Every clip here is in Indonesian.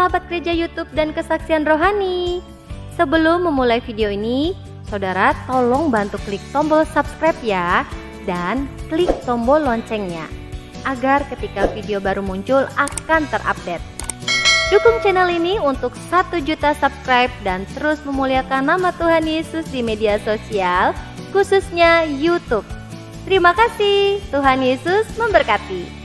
sahabat gereja YouTube dan kesaksian rohani. Sebelum memulai video ini, saudara tolong bantu klik tombol subscribe ya, dan klik tombol loncengnya, agar ketika video baru muncul akan terupdate. Dukung channel ini untuk 1 juta subscribe dan terus memuliakan nama Tuhan Yesus di media sosial, khususnya YouTube. Terima kasih, Tuhan Yesus memberkati.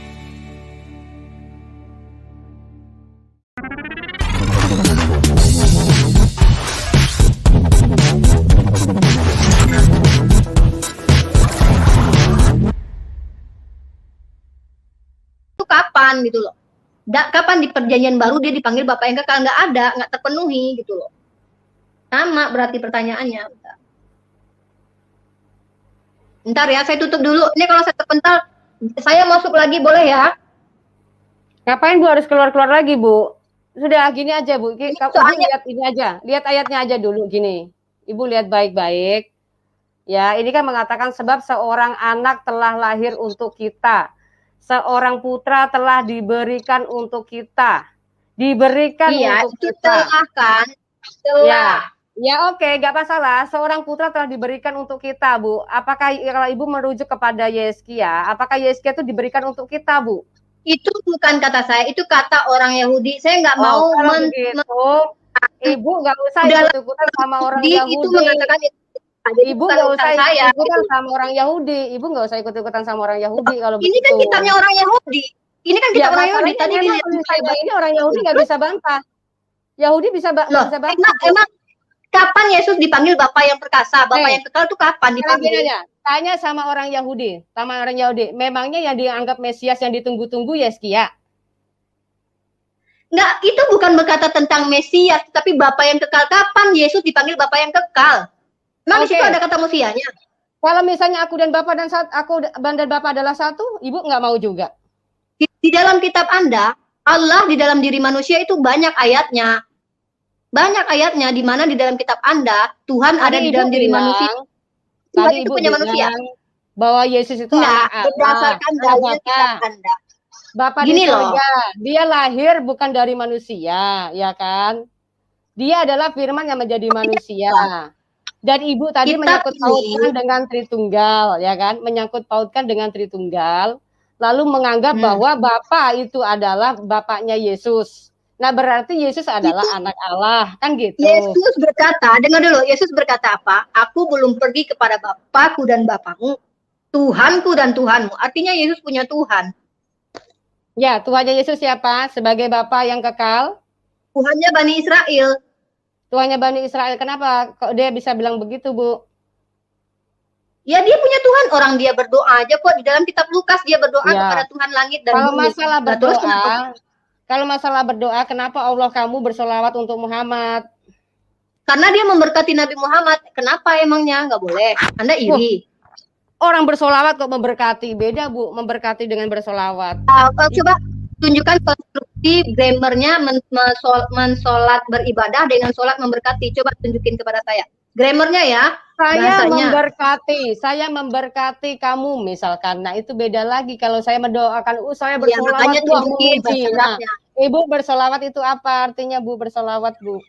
Itu kapan gitu loh? Kapan di perjanjian baru dia dipanggil Bapak yang kekal? Nggak ada, nggak terpenuhi gitu loh. Sama berarti pertanyaannya. Bentar ya, saya tutup dulu. Ini kalau saya terpental, saya masuk lagi boleh ya? Ngapain Bu harus keluar-keluar lagi Bu? Sudah gini aja Bu, Ibu lihat ini aja, lihat ayatnya aja dulu gini. Ibu lihat baik-baik. Ya, ini kan mengatakan sebab seorang anak telah lahir untuk kita. Seorang putra telah diberikan untuk kita. Diberikan untuk kita. Telah kan? Telah. Ya oke, nggak masalah. Seorang putra telah diberikan untuk kita, Bu. Apakah kalau Ibu merujuk kepada Yeskia, apakah Yeskia itu diberikan untuk kita, Bu? Itu bukan kata saya, itu kata orang Yahudi. Saya nggak mau Ibu nggak usah ikut-ikutan sama orang Yahudi. Itu mengatakan Ibu nggak usah ikut-ikutan sama orang Yahudi. Ibu nggak usah ikut-ikutan sama orang Yahudi kalau ini kan kitabnya orang Yahudi. Ini kan kitab orang Yahudi. Tadi ini orang Yahudi nggak bisa bantah. Yahudi bisa bantah. Emang kapan Yesus dipanggil Bapa yang perkasa, Bapa yang kekal itu kapan dipanggil? Tanya sama orang Yahudi, memangnya yang dianggap Mesias yang ditunggu-tunggu Yeskia? Enggak, itu bukan berkata tentang Mesias, tapi Bapa yang kekal. Kapan Yesus dipanggil Bapa yang kekal? Memang di situ ada kata Mesianya. Kalau misalnya aku dan Bapa adalah satu, Ibu nggak mau juga? Di dalam kitab Anda, Allah di dalam diri manusia itu banyak ayatnya. Banyak ayatnya di mana di dalam kitab Anda Tuhan ada di dalam diri manusia. Tadi Ibu punya manusia bahwa Yesus itu berdasarkan dalil kitab Anda. Bapak di surga, dia lahir bukan dari manusia, ya kan? Dia adalah firman yang menjadi manusia. Dan Ibu tadi menyangkut pautkan dengan Tritunggal, ya kan? Menyangkut pautkan dengan Tritunggal, lalu menganggap bahwa Bapa itu adalah Bapaknya Yesus. Nah, berarti Yesus adalah anak Allah, kan gitu. Yesus berkata, dengar dulu, Yesus berkata apa? Aku belum pergi kepada Bapakku dan Bapamu, Tuhanku dan Tuhanmu. Artinya Yesus punya Tuhan. Ya, Tuhannya Yesus siapa? Sebagai Bapa yang kekal? Tuhannya Bani Israel. Tuhannya Bani Israel. Kenapa kok dia bisa bilang begitu, Bu? Ya, dia punya Tuhan. Orang dia berdoa aja kok. Di dalam kitab Lukas dia berdoa kepada Tuhan langit dan bumi. Kalau masalah berdoa, kenapa Allah kamu bersolawat untuk Muhammad? Karena dia memberkati Nabi Muhammad. Kenapa emangnya? Nggak boleh. Anda iri. Orang bersolawat kok memberkati. Beda, Bu, memberkati dengan bersolawat. Coba tunjukkan konstruksi grammarnya mensolat beribadah dengan solat memberkati. Coba tunjukin kepada saya. Grammarnya ya. Saya memberkati kamu misalkan. Nah, itu beda lagi kalau saya mendoakan saya bersolawat Ibu bersolawat itu apa artinya, Bu, bersolawat, Bu?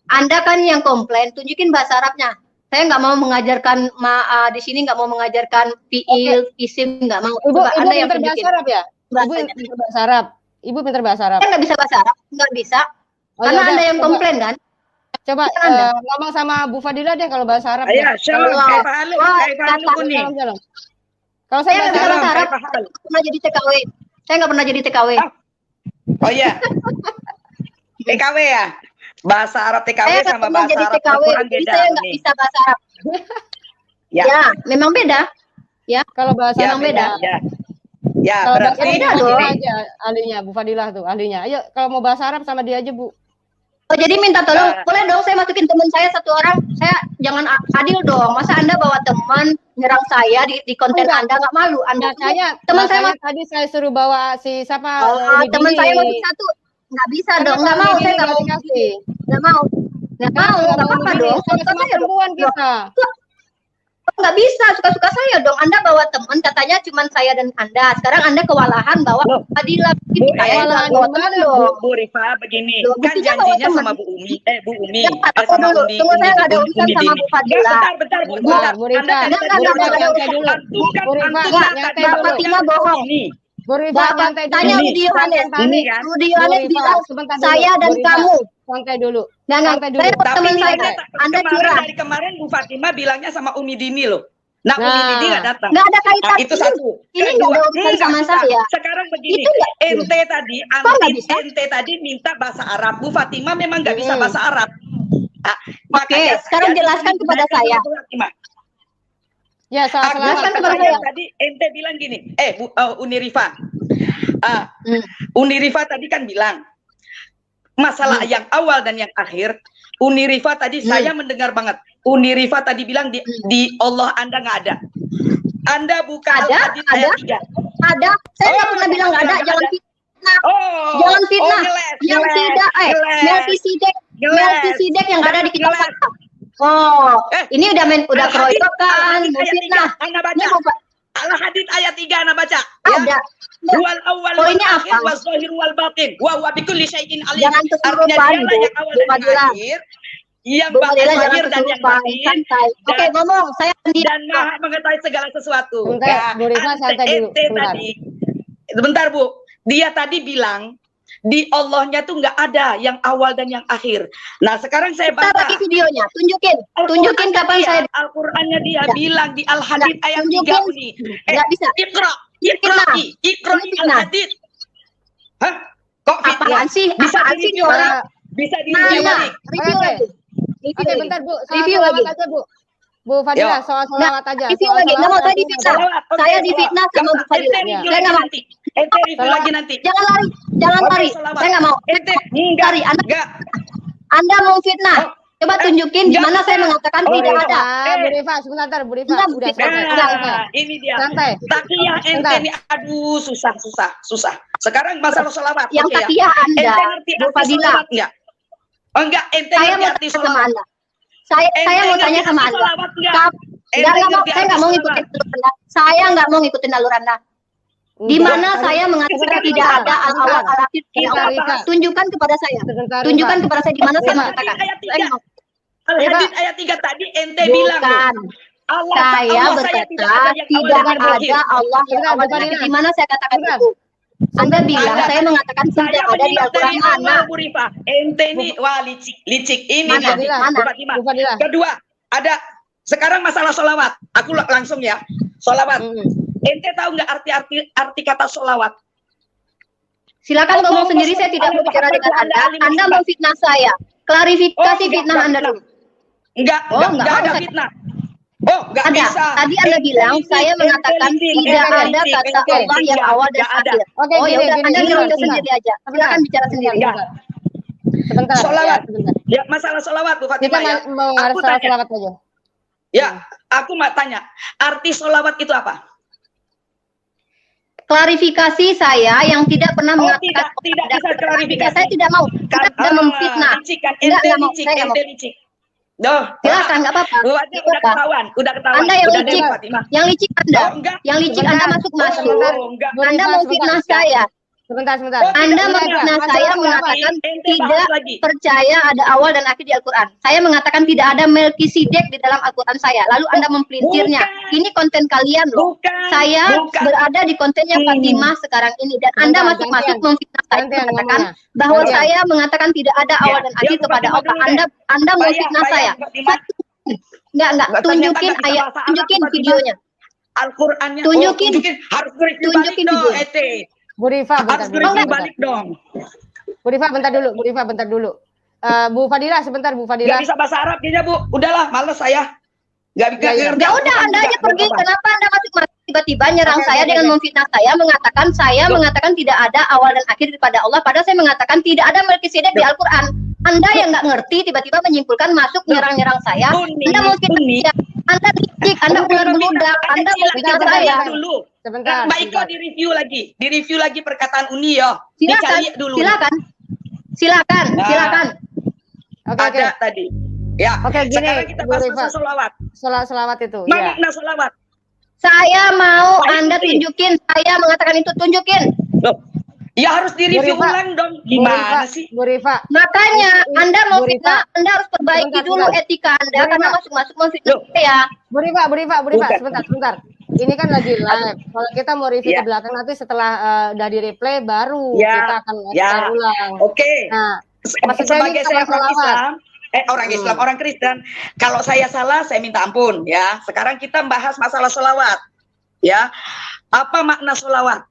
Anda kan yang komplain, tunjukin bahasa Arabnya. Saya nggak mau mengajarkan di sini, nggak mau mengajarkan fiil, isim, nggak mau. Ibu Anda yang pintar bahasa Arab ya? Ibu pintar bahasa Arab. Ibu pintar bahasa Arab. Saya nggak bisa bahasa Arab, nggak bisa. Karena Anda yang komplain kan? Coba ngomong sama Bu Fadila deh kalau bahasa Arab. Iya, shalom. Kalau saya nggak bisa bahasa Arab, saya nggak pernah jadi TKW. Saya nggak pernah jadi TKW. Oh iya, TKW ya? Bahasa Arab TKW sama bahasa Arab Al-Quran beda. Saya nggak bisa bahasa Arab. Ya, memang beda. Ya, kalau bahasa memang beda. Ya, berarti beda dong. Aja ahlinya Bu Fadilah tuh, ahlinya. Ayo kalau mau bahasa Arab sama dia aja, Bu. Oh, jadi minta tolong, boleh dong saya masukin teman saya satu orang. Saya jangan adil dong. Masa Anda bawa teman nyerang saya di konten Anda, nggak malu? Anda teman saya tadi saya suruh bawa si siapa? Teman saya masuk satu. Nggak bisa dong, nggak mau, saya nggak mau. Nggak mau, nggak apa-apa dong. Sama perempuan kita. nggak bisa suka-suka saya dong. Anda bawa teman, katanya cuma saya dan Anda. Sekarang Anda kewalahan bawa Fadila. Bu Rifa begini, kan janjinya sama Bu Umi, Bu Umi, sama Umi. Tunggu, saya nggak ada urusan sama Bu Fadila. Bentar, Bu Rifa, Mbak Fatima bohong. Bu Rifa, santai dulu. Tanya Rudi Yohanes. Rudi Yohanes bilang saya dan kamu. Santai dulu. Santai dulu. Teman saya. Anda curang. Dari kemarin Bu Fatima bilangnya sama Umi Dini loh. Nah, Umi Dini nggak datang. Nggak ada kaitan. Itu satu. Ini nggak ada urusan sama saya. Sekarang begini, ente tadi minta bahasa Arab. Bu Fatima memang nggak bisa bahasa Arab. Oke, sekarang jelaskan kepada saya. Ya, jelaskan kepada saya. Tadi ente bilang gini, Bu Uni Rifa. Uni Rifa tadi kan bilang masalah yang awal dan yang akhir. Uni Rifa tadi saya mendengar banget. Uni Rifa tadi bilang di Allah Anda nggak ada. Anda buka Al-Hadid ayat 3. Ada. Saya nggak pernah bilang nggak ada. Jangan fitnah. Jangan fitnah. Yang tidak, Melkisedek yang ada di kitab Fatah. Ini udah keroyokan, fitnah. Anda baca. Al-Hadid ayat 3 Anda baca. Ada. Wal awal ini akhir apa? was zahir wal batin wa huwa bikulli syai'in alim. Jangan kesurupan, yang awal dan yang akhir, yang zahir dan yang batin. Oke, ngomong saya sendiri. Dan Maha mengetahui segala sesuatu. Bentar, Bu Rifa, santai dulu. Sebentar Bu, dia tadi bilang di Allahnya tuh nggak ada yang awal dan yang akhir. Nah sekarang saya baca lagi videonya, tunjukin kapan saya. Al-Qur'annya dia bilang di Al-Hadid ayat 3 ini. Nggak bisa. Ikra Al-Hadid. Hah? Kok apaan sih? Bisa di orang? Bisa di-review lagi. Review lagi. Oke, bentar Bu. Review lagi aja Bu. Bu Fadila, soal salawat aja. Review lagi. Nggak mau saya difitnah. Saya difitnah sama Bu Fadila. Saya nggak mau. Ente review lagi nanti. Jangan lari. Saya nggak mau. Ente lari. Anda mau fitnah. Coba tunjukin di mana saya mengatakan tidak ada. Bu Rifa, sebentar, Bu Rifa. Udah santai. Ini dia. Santai. Takiyah ente ini aduh susah. Sekarang masalah sholawat. Yang takiyah Anda, Bu Fadila. Enggak, ente saya mau tanya sama Anda. Saya mau tanya sama Anda. Saya nggak mau ngikutin alur Anda. Saya nggak mau ngikutin alur Anda. Di mana saya mengatakan tidak ada al-awal al-akhir. Tunjukkan kepada saya. Tunjukkan kepada saya di mana saya mengatakan. Al-Hadid ayat 3 tadi ente bilang. Saya berkata tidak ada Allah yang awal dan akhir. Di mana saya katakan itu? Anda bilang saya mengatakan tidak ada di Al-Quran mana? Ente ini wah licik ini mana? Kedua ada sekarang masalah sholawat. Aku langsung ya sholawat. Ente tahu nggak arti kata sholawat? Silakan ngomong sendiri. Saya tidak mau bicara dengan Anda. Anda mau fitnah saya. Klarifikasi fitnah Anda dulu. Enggak ada fitnah. Enggak bisa. Tadi Anda bilang saya mengatakan tidak ada kata Allah yang awal dan akhir. Ya udah, Anda bicara sendiri aja. Silakan bicara sendiri. Sebentar. Sholawat. Ya, masalah sholawat Bu Fatimah ya. Aku tanya. Ya, aku mau tanya. Arti sholawat itu apa? Klarifikasi saya yang tidak pernah mengatakan tidak bisa klarifikasi. Saya tidak mau. Kita memfitnah. Enggak mau. Saya enggak mau. Silakan, nggak apa-apa. Udah ketahuan. Anda yang licik, yang licik Anda, yang licik Anda masuk. Anda mau fitnah saya. Sebentar. Anda memfitnah saya mengatakan tidak percaya ada awal dan akhir di Al-Quran. Saya mengatakan tidak ada Melkisedek di dalam Al-Quran saya. Lalu Anda mempelintirnya. Ini konten kalian loh. Saya berada di kontennya Fatimah sekarang ini dan Anda masuk memfitnah saya mengatakan bahwa saya mengatakan tidak ada awal dan akhir kepada Allah. Anda mau fitnah saya. Enggak. Tunjukin ayat, tunjukin videonya. Al-Qur'annya tunjukin harus video. Bu Rifa, balik dong. Bu Rifa, bentar dulu. Bu Fadila, sebentar Bu Fadila. Gak bisa bahasa Arab dia Bu. Udahlah, males saya. Gak bisa. Ya udah, Anda aja pergi. Kenapa Anda masuk tiba-tiba nyerang saya dengan memfitnah saya mengatakan tidak ada awal dan akhir kepada Allah. Padahal saya mengatakan tidak ada Melkisedek di Al-Quran. Anda yang nggak ngerti tiba-tiba menyimpulkan masuk nyerang saya. Anda mau fitnah saya. Anda licik, Anda ular beludak, Anda mau fitnah saya. Sebentar. Mbak Iko direview lagi perkataan Uni ya. Dicari dulu. Silakan. Oke. Ada tadi. Ya. Oke, gini, sekarang kita bahas masalah solawat. Selawat itu. Mana makna solawat? Saya mau Anda tunjukin, saya mengatakan itu tunjukin. Loh, ya harus direview ulang dong. Gimana sih? Bu Rifa. Makanya Anda mau Bu Rifa. fitnah, Anda harus perbaiki Sebentar, dulu sebentar. etika Anda Bu Rifa. karena masuk-masuk mau fitnah ya. Bu Rifa, sebentar. Ini kan lagi live. Kalau kita mau review Ya. ke belakang nanti setelah dari replay baru Ya. kita akan Ya. ulang. Oke. Nah, maksud saya Sebagai ini saya kalau orang selawat. Islam, orang Islam, orang Kristen, kalau saya salah saya minta ampun ya. Sekarang kita bahas masalah solawat. Ya. Apa makna solawat?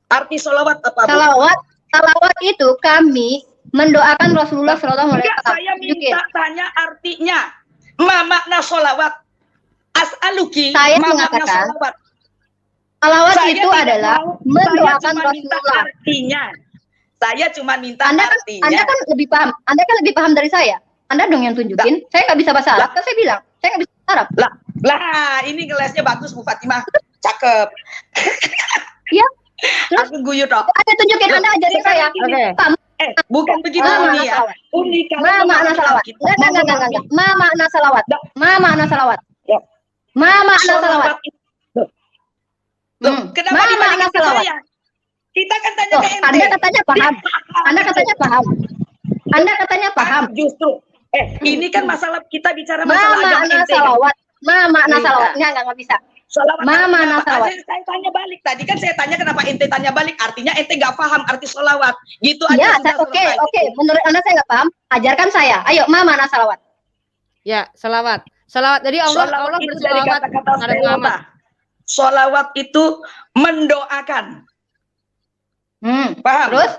Arti solawat apa, Bu? Salawat itu kami mendoakan Rasulullah Shallallahu Alaihi Enggak, Wasallam. saya minta tanya artinya. Ma makna solawat? As'aluki, Saya ma makna mengatakan, solawat? salawat Saya itu tidak adalah tahu, mendoakan saya cuma minta Rasulullah. artinya. Saya cuma minta Anda artinya. kan lebih paham. Anda kan lebih paham dari saya. Anda dong yang tunjukin. Saya nggak bisa bahasa Arab. Kan saya bilang, saya nggak bisa bahasa Arab. Lah, ini ngelesnya bagus Bu Fatimah. Cakep. Iya. Terus Aku guyu toh. Anda tunjukin, Anda ajarin saya. Oke. Paham? Bukan begitu Ma Uni makna ya. salawat. Uni kalau Ma makna salawat. Enggak. Ma makna salawat. Ma makna salawat. Ya. Ma makna salawat. Loh, kenapa Ma dibalikin makna ke salawat. saya? Kita kan tanya Oh, ke ente. Anda katanya paham. Anda katanya paham. Anda katanya paham. Justru. Ini kan masalah kita bicara Ma masalah agama makna ente. salawat. Ma makna Iya. salawat. Enggak bisa. Salawat Ma artinya makna apa? salawat. Saya tanya balik. Tadi kan saya tanya kenapa ente tanya balik. Artinya ente nggak paham arti solawat. Gitu Iya, aja. oke. Menurut Anda saya nggak paham. Ajarkan saya. Ayo, ma makna salawat. Ya, selawat. Jadi Allah itu dari berselawat kata-kata pada Muhammad. solawat itu mendoakan. Paham? Terus?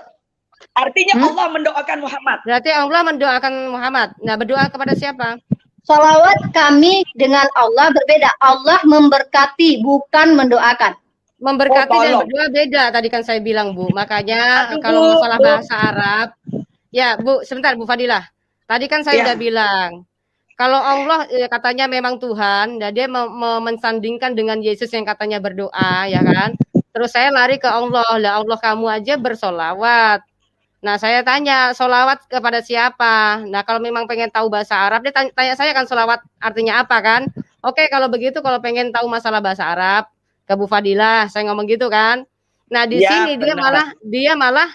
Artinya Allah mendoakan Muhammad. Berarti Allah mendoakan Muhammad. Nah, berdoa kepada siapa? Salawat kami dengan Allah berbeda. Allah memberkati, bukan mendoakan. Memberkati dan tolong. berdoa beda. Tadi kan saya bilang, Bu. Makanya Aduh, kalau Bu, masalah Bu. bahasa Arab, ya, Bu, sebentar Bu Fadilah. Tadi kan saya Ya. udah bilang, kalau Allah katanya memang Tuhan, dan dia mensandingkan dengan Yesus yang katanya berdoa, ya kan? Terus saya lari ke Allah, lah Allah kamu aja bersolawat. Nah saya tanya, solawat kepada siapa? Nah kalau memang pengen tahu bahasa Arab, dia tanya saya kan solawat artinya apa kan? Oke kalau begitu, kalau pengen tahu masalah bahasa Arab, ke Bu Fadilah, saya ngomong gitu kan? Nah di Ya, sini benar. dia malah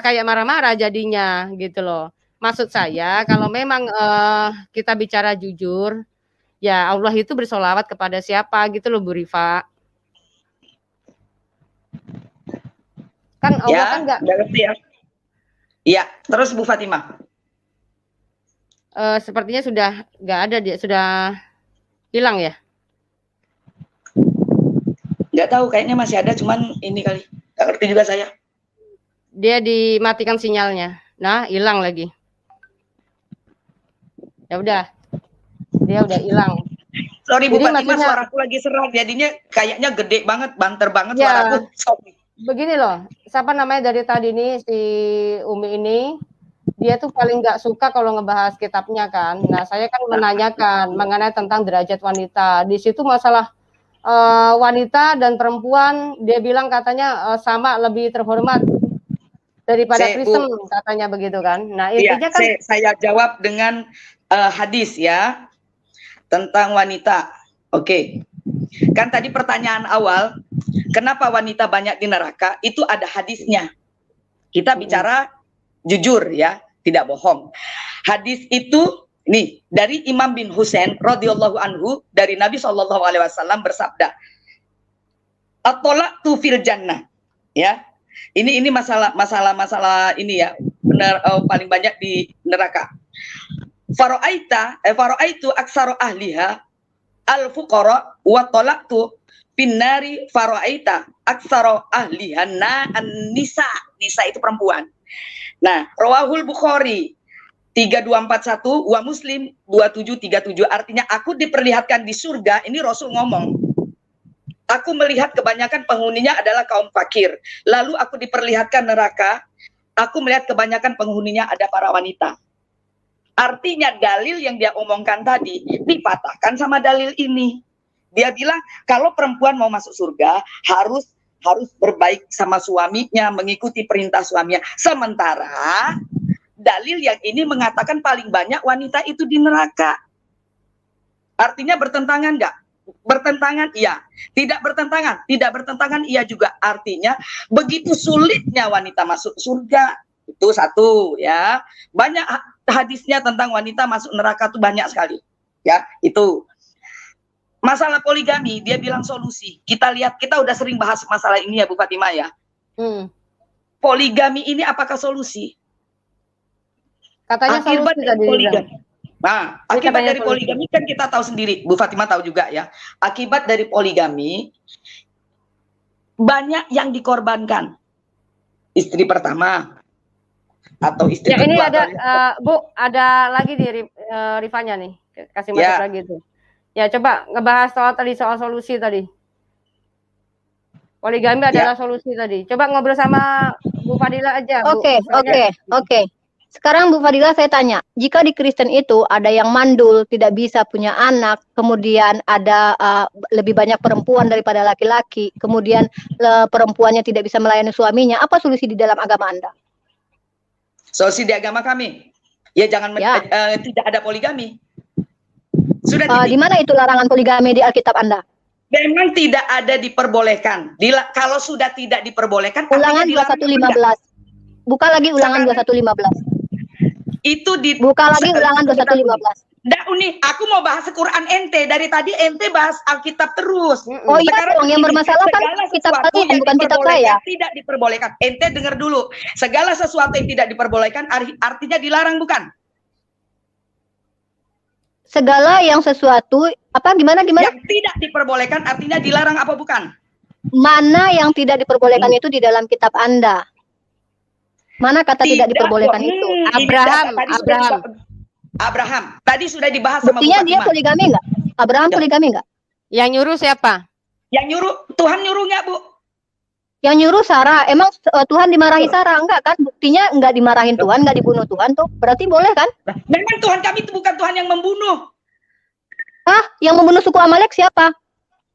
kayak marah-marah jadinya gitu loh. Maksud saya kalau memang kita bicara jujur, ya Allah itu bersolawat kepada siapa gitu loh Bu Rifa. Kan Allah kan nggak. ngerti ya. Iya, terus Bu Fatimah. Sepertinya sudah nggak ada, dia sudah hilang ya. Nggak tahu, kayaknya masih ada, cuman ini kali. Nggak ngerti juga saya. Dia dimatikan sinyalnya. Nah, hilang lagi. Ya udah. Dia udah hilang. Sorry Bu Jadi Fatimah, maksudnya- suaraku lagi serak, jadinya kayaknya gede banget, banter banget Ya. suaraku. Sorry. Begini loh, siapa namanya dari tadi nih si Umi ini, dia tuh paling nggak suka kalau ngebahas kitabnya kan. Nah saya kan menanyakan mengenai tentang derajat wanita. Di situ masalah wanita dan perempuan, dia bilang katanya sama, lebih terhormat daripada Kristen, katanya begitu kan. Nah intinya kan saya jawab dengan hadis ya tentang wanita. Oke. Kan tadi pertanyaan awal, kenapa wanita banyak di neraka? Itu ada hadisnya. Kita bicara jujur ya, tidak bohong. Hadis itu nih dari Imam bin Husain radhiyallahu anhu, dari Nabi SAW bersabda, at-thalaqtu fil jannah. Ya. Ini masalah ini ya, benar paling banyak di neraka. Fara'aitu aksara ahliha al-fuqara wa talaqtu pinnari fara'aita aksara ahlihan an-nisa. Nisa itu perempuan. Nah, rawahul Bukhari 3241 wa Muslim 2737, artinya aku diperlihatkan di surga, ini Rasul ngomong. Aku melihat kebanyakan penghuninya adalah kaum fakir. Lalu aku diperlihatkan neraka, aku melihat kebanyakan penghuninya ada para wanita. Artinya dalil yang dia omongkan tadi dipatahkan sama dalil ini. Dia bilang kalau perempuan mau masuk surga harus berbaik sama suaminya, mengikuti perintah suaminya. Sementara dalil yang ini mengatakan paling banyak wanita itu di neraka. Artinya bertentangan nggak? Bertentangan, iya. Tidak bertentangan, tidak bertentangan, iya juga. Artinya begitu sulitnya wanita masuk surga. Itu satu, ya. Banyak hadisnya tentang wanita masuk neraka tuh banyak sekali. Ya, itu. Masalah poligami, dia bilang solusi. Kita lihat, kita udah sering bahas masalah ini ya Bu Fatimah ya. Poligami ini apakah solusi? Katanya Akibat solusi dari tadi. poligami. Nah, akibat dari poligami kan kita tahu sendiri, Bu Fatimah tahu juga ya. Akibat dari poligami banyak yang dikorbankan. Istri pertama atau istri ya, kedua. ini ada Bu, ada lagi di Rifanya nih. Kasih masuk lagi tuh. Ya, coba ngebahas soal solusi tadi. Poligami adalah solusi tadi. Coba ngobrol sama Bu Fadila aja, Bu. Oke. Sekarang Bu Fadila saya tanya, jika di Kristen itu ada yang mandul, tidak bisa punya anak, kemudian ada lebih banyak perempuan daripada laki-laki, kemudian perempuannya tidak bisa melayani suaminya, apa solusi di dalam agama Anda? Solusi di agama kami, ya jangan tidak ada poligami. Sudah di mana itu larangan poligami di Alkitab Anda? Memang tidak ada diperbolehkan. Kalau sudah tidak diperbolehkan, Ulangan 2115. Buka lagi Ulangan 2115. Itu buka lagi Ulangan 2115. Nggak, Uni, aku mau bahas Quran ente. Dari tadi ente bahas Alkitab terus. Oh iya dong, yang bermasalah kan kitab kalian, bukan kitab saya. Tidak diperbolehkan. Ente dengar dulu. Segala sesuatu yang tidak diperbolehkan artinya dilarang, bukan? Segala yang sesuatu apa gimana? Yang tidak diperbolehkan artinya dilarang apa bukan? Mana yang tidak diperbolehkan itu di dalam kitab Anda? Mana kata tidak diperbolehkan itu? Abraham. Tadi sudah dibahas sama Bu Fatimah. Buktinya dia poligami enggak? Abraham poligami enggak? Yang nyuruh siapa? Yang nyuruh Tuhan nyuruh enggak, Bu? Yang nyuruh Sarah. Emang Tuhan dimarahi Sarah enggak kan? Buktinya enggak dimarahin Tuhan, enggak dibunuh Tuhan tuh. Berarti boleh kan? Memang Tuhan kami itu bukan Tuhan yang membunuh. Yang membunuh suku Amalek siapa?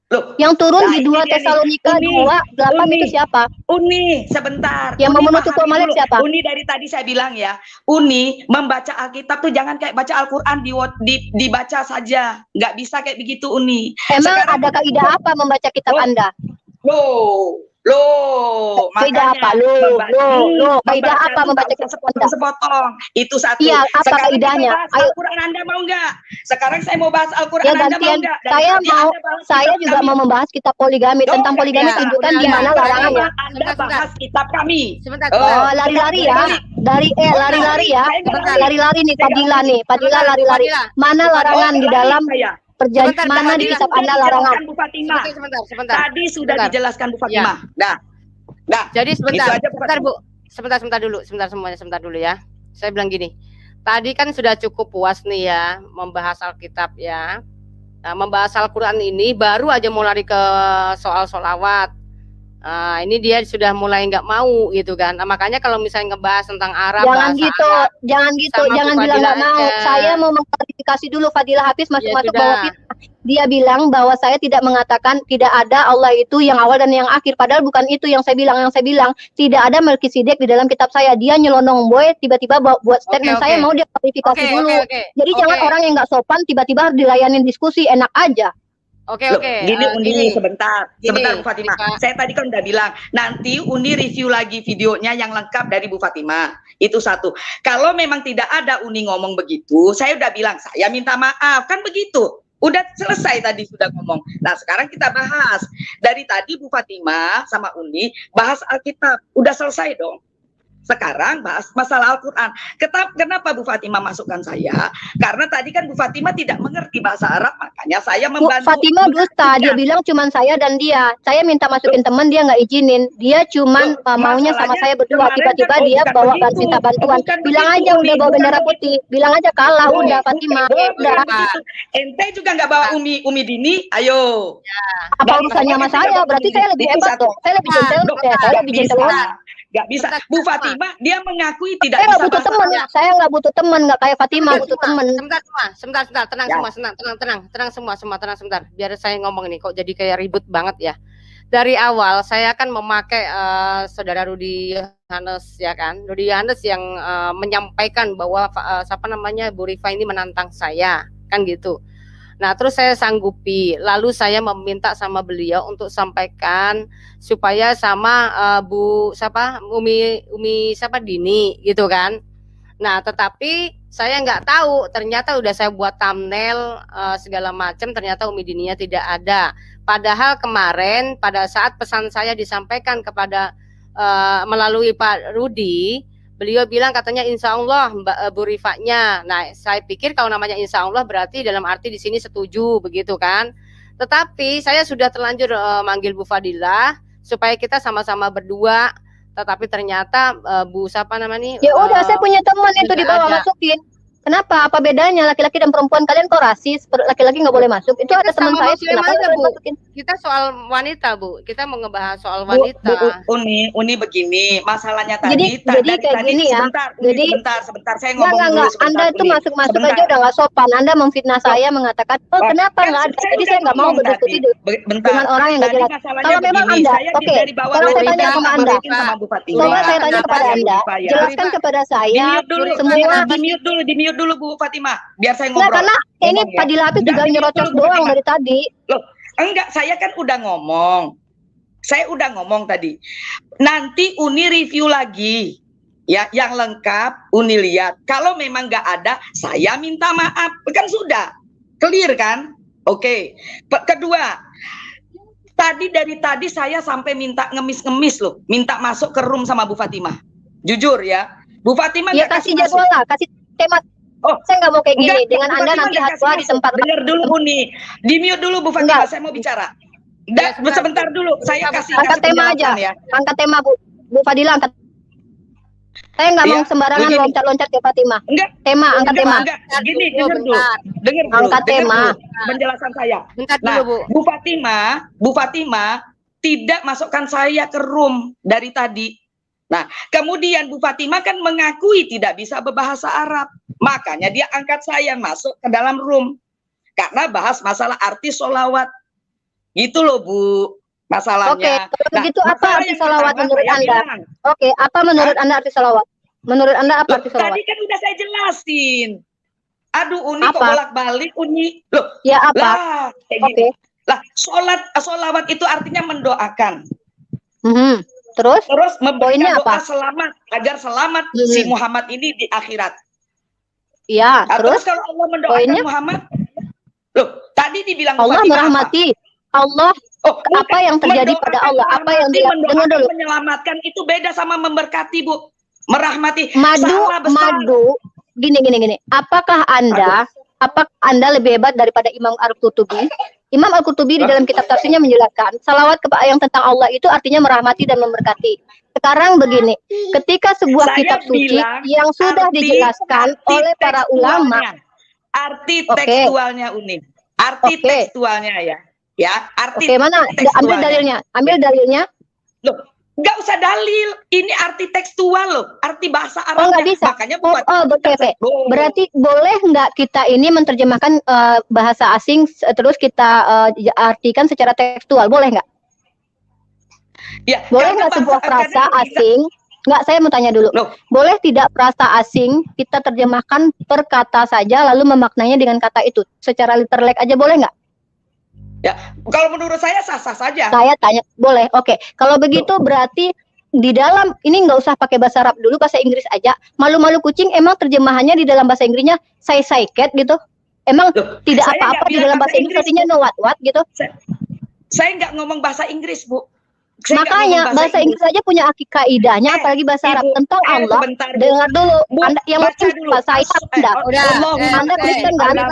Loh, yang turun di 2 Tesalonika 2:8 itu siapa? Uni, sebentar. Yang membunuh suku Amalek siapa? Uni dari tadi saya bilang ya, Uni membaca Alkitab tuh jangan kayak baca Al-Quran dibaca saja. Nggak bisa kayak begitu, Uni. Emang sekarang, ada kaidah apa membaca kitab Anda? Kaidah apa? Kaidah apa membaca kitab Anda? Sepotong. Itu satu. Iya, apa kaidahnya? Al-Quran Anda mau nggak? Sekarang saya mau bahas Al-Quran Anda mau nggak? Saya juga mau membahas kitab poligami. Tentang poligami tunjukkan di mana larangannya. Anda bahas kitab kami. Oh, lari-lari ya. Lari-lari ya. Lari-lari nih Fadila nih. Fadila lari-lari. Mana larangan di dalam perjanjian, mana di kitab Anda larangan? Bu Fatimah. Sebentar. Tadi sudah dijelaskan Bu Fatimah. Nah. Jadi sebentar Bu. Sebentar dulu. Sebentar dulu ya. Saya bilang gini. Tadi kan sudah cukup puas nih ya membahas Alkitab ya. Nah, membahas Al-Quran ini baru aja mau lari ke soal sholawat. Nah, ini dia sudah mulai nggak mau gitu kan. Nah, makanya kalau misalnya ngebahas tentang Arab, jangan bilang nggak mau. Saya mau mengklarifikasi dulu Fadilah Hafiz masuk bahwa dia bilang bahwa saya tidak mengatakan tidak ada Allah itu yang awal dan yang akhir. Padahal bukan itu yang saya bilang. Yang saya bilang tidak ada Melkisedek di dalam kitab saya. Dia nyelonong boy tiba-tiba buat statement. Saya mau dia klarifikasi dulu. Jadi jangan orang yang nggak sopan tiba-tiba harus dilayanin diskusi enak aja. Oke. Gini Uni, sebentar Bu Fatimah. Saya tadi kan udah bilang nanti Uni review lagi videonya yang lengkap dari Bu Fatimah. Itu satu. Kalau memang tidak ada Uni ngomong begitu, saya udah bilang saya minta maaf kan begitu. Udah selesai tadi sudah ngomong. Nah sekarang kita bahas dari tadi Bu Fatimah sama Uni bahas Alkitab. Udah selesai dong. Sekarang bahas masalah Al-Quran. Kenapa Bu Fatimah masukkan saya? Karena tadi kan Bu Fatimah tidak mengerti bahasa Arab, makanya saya membantu. Bu Fatimah dusta, dia bilang cuman saya dan dia. Saya minta masukin teman, dia nggak izinin. Dia cuman maunya sama saya berdua. Tiba-tiba dia bawa minta bantuan. Bilang aja udah bawa bendera putih. Bilang aja kalah udah Fatimah. Udah. Ente juga nggak bawa Umi Dini? Ayo. Apa urusannya sama saya? Berarti saya lebih hebat dong. Saya lebih gentle. Nggak bisa. Bu Fatimah dia mengakui tidak saya bisa. Saya nggak butuh teman. Saya nggak butuh teman. Nggak kayak Fatimah butuh teman. Sebentar. Tenang semua. Tenang semua. Tenang sebentar. Biar saya ngomong ini kok jadi kayak ribut banget ya. Dari awal saya akan memakai saudara Rudi Yohanes ya kan, Rudy Yohanes yang menyampaikan bahwa Bu Rifa ini menantang saya kan gitu. Nah terus saya sanggupi, lalu saya meminta sama beliau untuk sampaikan supaya sama Umi Dini gitu kan. Nah tetapi saya nggak tahu, ternyata udah saya buat thumbnail segala macam, ternyata Umi Dininya tidak ada. Padahal kemarin pada saat pesan saya disampaikan kepada melalui Pak Rudi, beliau bilang katanya insya Allah Bu Rifanya. Nah saya pikir kalau namanya insya Allah berarti dalam arti di sini setuju begitu kan. Tetapi saya sudah terlanjur manggil Bu Fadilah supaya kita sama-sama berdua. Tetapi ternyata Ya udah, saya punya teman itu dibawa masukin. Kenapa? Apa bedanya laki-laki dan perempuan? Kalian kok rasis? Laki-laki nggak boleh masuk. Itu ada teman saya. Kenapa masukin? Kita soal wanita, Bu. Kita mau ngebahas soal wanita. Uni begini, masalahnya tadi kayak gini ya. Sebentar saya ngomong dulu sebentar. Anda itu masuk aja udah nggak sopan. Anda memfitnah saya, mengatakan, kenapa nggak ada? Jadi saya nggak mau berdiskusi dengan orang yang nggak jelas. Kalau memang Anda, oke. Kalau saya tanya sama Anda, coba saya tanya kepada Anda, jelaskan kepada saya semua. Di mute dulu Bu Fatimah, biar saya ngobrol. Nah, karena ini Fadilah Hafiz juga nyerocos doang dari tadi. Loh, enggak, saya kan udah ngomong. Saya udah ngomong tadi. Nanti Uni review lagi. Ya, yang lengkap Uni lihat. Kalau memang nggak ada, saya minta maaf. Kan sudah. Clear kan? Oke. Kedua, dari tadi saya sampai minta ngemis-ngemis loh. Minta masuk ke room sama Bu Fatimah. Jujur ya. Bu Fatimah ya kasih jadwal lah, kasih tema. Saya nggak mau kayak gini. Dengan Anda nanti hatwa di tempat. Dengar dulu Uni. Di mute dulu Bu Fatimah, saya mau bicara. Sebentar dulu, saya kasih angkat tema aja. Ya. Angkat tema Bu Fadilah, angkat. Saya nggak mau sembarangan loncat-loncat ke Fatimah. Angkat tema. Gini, dengar dulu. Angkat tema. Penjelasan saya. Nah, Bu Fatimah tidak masukkan saya ke room dari tadi. Nah, kemudian Bu Fatimah kan mengakui tidak bisa berbahasa Arab. Makanya dia angkat saya masuk ke dalam room. Karena bahas masalah arti sholawat. Gitu loh Bu, masalahnya. Oke, kalau begitu apa arti sholawat menurut Anda? Oke, apa menurut Anda arti sholawat? Menurut Anda apa arti sholawat? Tadi kan udah saya jelasin. Aduh, Uni kok bolak-balik, Uni. Loh, ya apa? Lah, kayak lah, sholawat itu artinya mendoakan. Terus memberikan doa selamat agar selamat si Muhammad ini di akhirat. Iya, terus kalau Allah mendoakan Muhammad, loh, tadi dibilang Allah merahmati. Allah, apa yang terjadi pada Allah? Apa yang dia dulu? Menyelamatkan itu beda sama memberkati, Bu. Merahmati. Madu. Gini. Apakah Anda lebih hebat daripada Imam Al-Qurtubi? Imam Al-Qurtubi di dalam kitab tafsirnya menjelaskan salawat yang tentang Allah itu artinya merahmati dan memberkati. Sekarang begini, ketika sebuah kitab suci yang sudah dijelaskan oleh para ulama, arti tekstualnya Uni, tekstualnya ya, arti. Mana? Ambil dalilnya. Loh, nggak usah dalil, ini arti tekstual loh, arti bahasa Arab. Nggak bisa. Makanya berarti boleh nggak kita ini menerjemahkan bahasa asing terus kita artikan secara tekstual, boleh nggak? Ya, boleh nggak sebuah frasa asing? Nggak, saya mau tanya dulu. Boleh tidak frasa asing kita terjemahkan per kata saja lalu memaknainya dengan kata itu secara literally aja, boleh nggak? Ya, kalau menurut saya sah-sah saja. Saya tanya, boleh. Oke. Kalau begitu berarti di dalam ini nggak usah pakai bahasa Arab dulu, bahasa Inggris aja. Malu-malu kucing emang terjemahannya di dalam bahasa Inggrisnya say cat gitu. Emang tidak apa-apa di dalam bahasa Inggris artinya no what gitu. Saya nggak ngomong bahasa Inggris, Bu. Makanya bahasa Inggris saja punya kaidahnya, apalagi bahasa Arab tentang Allah. Dengar dulu, Anda yang mungkin saya Anda Kristen nggak?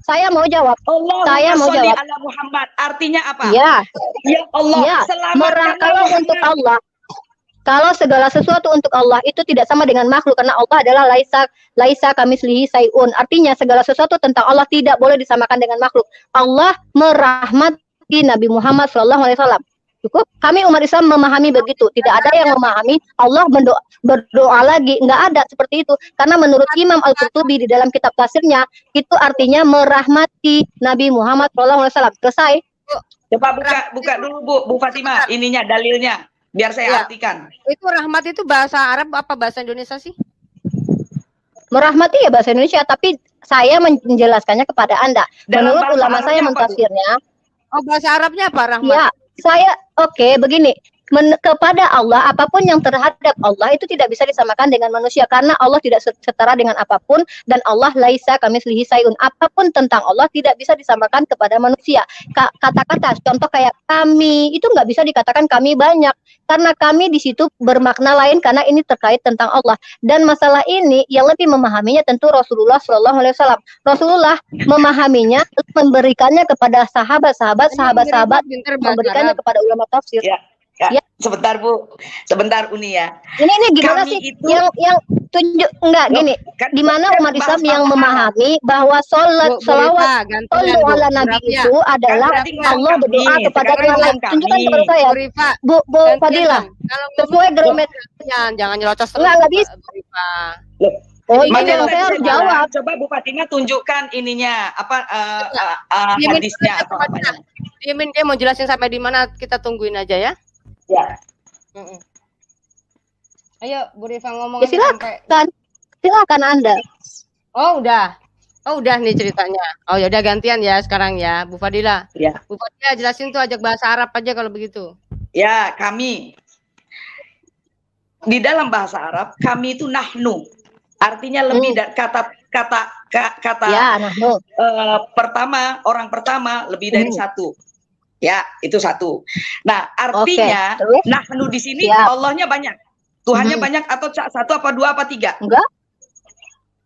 Saya mau jawab. Ala Muhammad artinya apa? Ya Allah. Kalau untuk Allah, kalau segala sesuatu untuk Allah itu tidak sama dengan makhluk, karena Allah adalah laisa kamislihi sayun. Artinya segala sesuatu tentang Allah tidak boleh disamakan dengan makhluk. Allah merahmati Nabi Muhammad SAW. Cukup. Kami umat Islam memahami begitu. Tidak ada yang memahami Allah berdoa lagi. Nggak ada seperti itu. Karena menurut Imam Al-Qurtubi di dalam kitab tafsirnya, itu artinya merahmati Nabi Muhammad SAW. Selesai. Coba buka dulu Bu Fatimah, ininya dalilnya. Biar saya artikan. Itu rahmat itu bahasa Arab apa bahasa Indonesia sih? Merahmati ya bahasa Indonesia, tapi saya menjelaskannya kepada Anda. Menurut ulama saya mentafsirnya. Oh, bahasa Arabnya apa rahmat? Ya, saya begini. Kepada Allah, apapun yang terhadap Allah itu tidak bisa disamakan dengan manusia karena Allah tidak setara dengan apapun dan Allah laisa kamitslihi syai'un. Apapun tentang Allah tidak bisa disamakan kepada manusia. Kata-kata contoh kayak kami itu nggak bisa dikatakan kami banyak karena kami di situ bermakna lain karena ini terkait tentang Allah. Dan masalah ini yang lebih memahaminya tentu Rasulullah Shallallahu Alaihi Wasallam. Rasulullah memahaminya, memberikannya kepada sahabat-sahabat, memberikannya kepada ulama tafsir. Ya, sebentar Bu, sebentar Uni ya. Ini gimana sih itu, yang tunjuk enggak gini? Kan, di mana umat Islam yang memahami bahwa salawat ala Nabi itu adalah Allah berdoa kepada Tuhan lain. Tunjukkan kepada saya. Bu Fadilah. Sesuai gramet. Jangan nyelocos. Enggak bisa. Oh, ini yang saya harus jawab. Coba Bu Fatimah tunjukkan ininya apa hadisnya atau apa. Dia mau jelasin sampai di mana, kita tungguin aja ya. Ya. Ayo Bu Rifa ngomong. Ya, silakan Anda. Oh udah nih ceritanya. Oh ya udah gantian ya sekarang ya Bu Fadilah. Ya. Bu Fadilah jelasin tuh, ajak bahasa Arab aja kalau begitu. Ya, kami di dalam bahasa Arab kami itu nahnu. Artinya lebih dari kata ya, nahnu. Pertama, orang pertama lebih dari satu. Ya, itu satu. Nah, artinya nahnu di sini Allahnya banyak. Tuhannya banyak atau satu apa dua apa tiga? Enggak.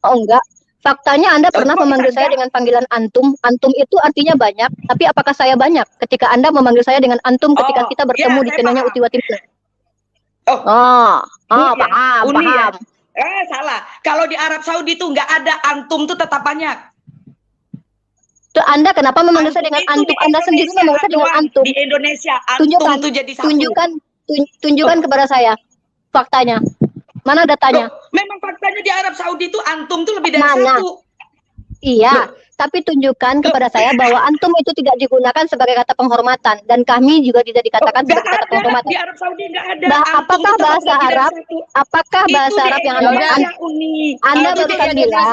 Oh, enggak. Faktanya Anda pernah memanggil saya dengan panggilan antum. Antum itu artinya banyak, tapi apakah saya banyak ketika Anda memanggil saya dengan antum ketika kita bertemu di channelnya Uti Watim? Paham. Salah. Kalau di Arab Saudi itu enggak ada antum tuh tetap banyak. Tuh Anda kenapa memanggil saya dengan antum? Anda sendiri memanggil saya dengan antum. Di Indonesia antum tuh jadi satu. Tunjukkan kepada saya faktanya. Mana datanya? Memang faktanya di Arab Saudi itu antum tuh lebih dari satu. Iya, tapi tunjukkan kepada saya bahwa antum itu tidak digunakan sebagai kata penghormatan dan kami juga tidak dikatakan sebagai kata penghormatan. Di Arab Saudi enggak ada. Apakah bahasa Arab? Apakah bahasa Arab yang Anda barusan bilang?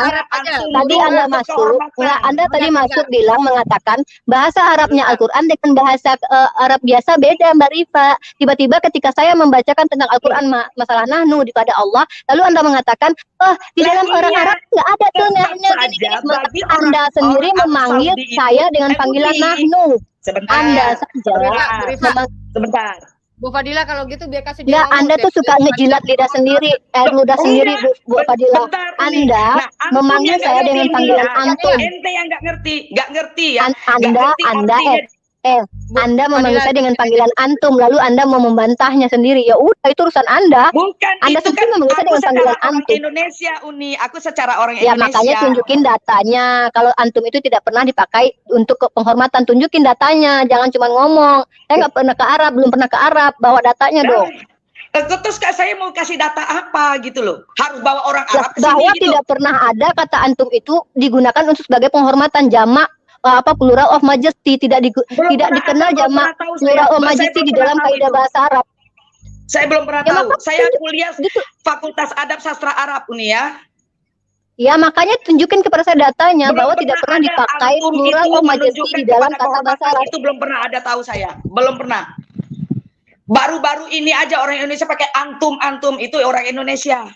Tadi Anda masuk, Anda tadi masuk bilang mengatakan bahasa Arabnya Al-Quran dengan bahasa Arab biasa beda, Mbak Rifa. Tiba-tiba ketika saya membacakan tentang Al-Quran masalah nahnu pada Allah, lalu Anda mengatakan, di dalam orang Arab nggak ada tuh nahnu. Anda sendiri memanggil saya dengan panggilan nahnu. Sebentar. Anda saja. Sebentar. Bu Fadilah kalau gitu biar kasih dia. Anda tuh suka ngejilat lidah sendiri, ludah sendiri, Bu Fadilah. Anda memanggil saya dengan panggilan antum. Ente yang nggak ngerti ya. Anda memanggil saya dengan panggilan antum, lalu Anda mau membantahnya sendiri. Ya udah, itu urusan Anda. Bukan, Anda sendiri memanggil saya dengan panggilan antum. Indonesia, Uni. Aku secara orang ya, Indonesia. Makanya tunjukin datanya. Kalau antum itu tidak pernah dipakai untuk penghormatan, tunjukin datanya. Jangan cuma ngomong. Saya nggak pernah ke Arab, belum pernah ke Arab. Bawa datanya dong. Terus saya mau kasih data apa gitu loh? Harus bawa orang Arab ke sini bahwa gitu. Tidak pernah ada kata antum itu digunakan untuk sebagai penghormatan, jamak plural of majesty, tidak dikenal jamak plural of majesty di dalam kaidah bahasa Arab. Saya belum pernah tahu. Saya kuliah Fakultas Adab Sastra Arab Uni ya. Ya, makanya tunjukin kepada saya datanya bahwa tidak pernah dipakai plural of majesty di dalam kata bahasa Arab. Itu belum pernah ada, tahu saya. Belum pernah. Baru-baru ini aja orang Indonesia pakai antum itu orang Indonesia.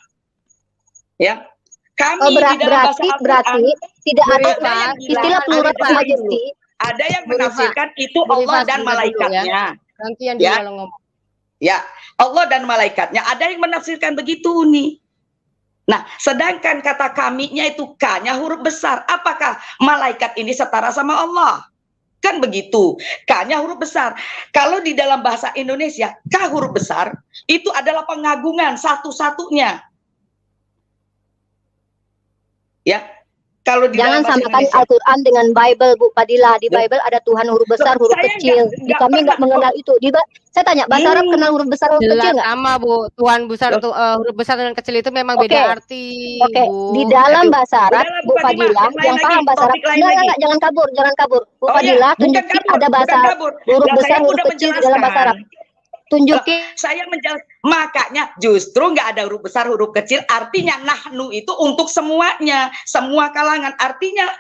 Ya. Kami berarti tidak ada istilah plural of majesty. Ada yang menafsirkan itu Allah dan malaikatnya. Gantian dia kalau ngomong. Ya, Allah dan malaikatnya. Ada yang menafsirkan begitu nih. Nah, sedangkan kata kaminya itu K-nya huruf besar. Apakah malaikat ini setara sama Allah? Kan begitu. K-nya huruf besar. Kalau di dalam bahasa Indonesia, K huruf besar itu adalah pengagungan satu-satunya. Ya, kalau di jangan samakan Al-Quran dengan Bible, Bu Fadilah. Di Bible ada Tuhan huruf besar, huruf kecil. Kami nggak mengenal itu. Saya tanya, bahasa Arab kenal huruf besar, huruf kecil nggak? Sama, Bu. Tuhan besar, huruf besar dan kecil itu memang beda arti. Di dalam bahasa Arab, Bu Fadilah, yang paham bahasa Arab, enggak, jangan kabur. Bu Fadilah, tunjukin ada bahasa huruf besar, huruf kecil di dalam bahasa Arab. tunjukin. Saya makanya justru nggak ada huruf besar, huruf kecil. Artinya nahnu itu untuk semuanya, semua kalangan. Artinya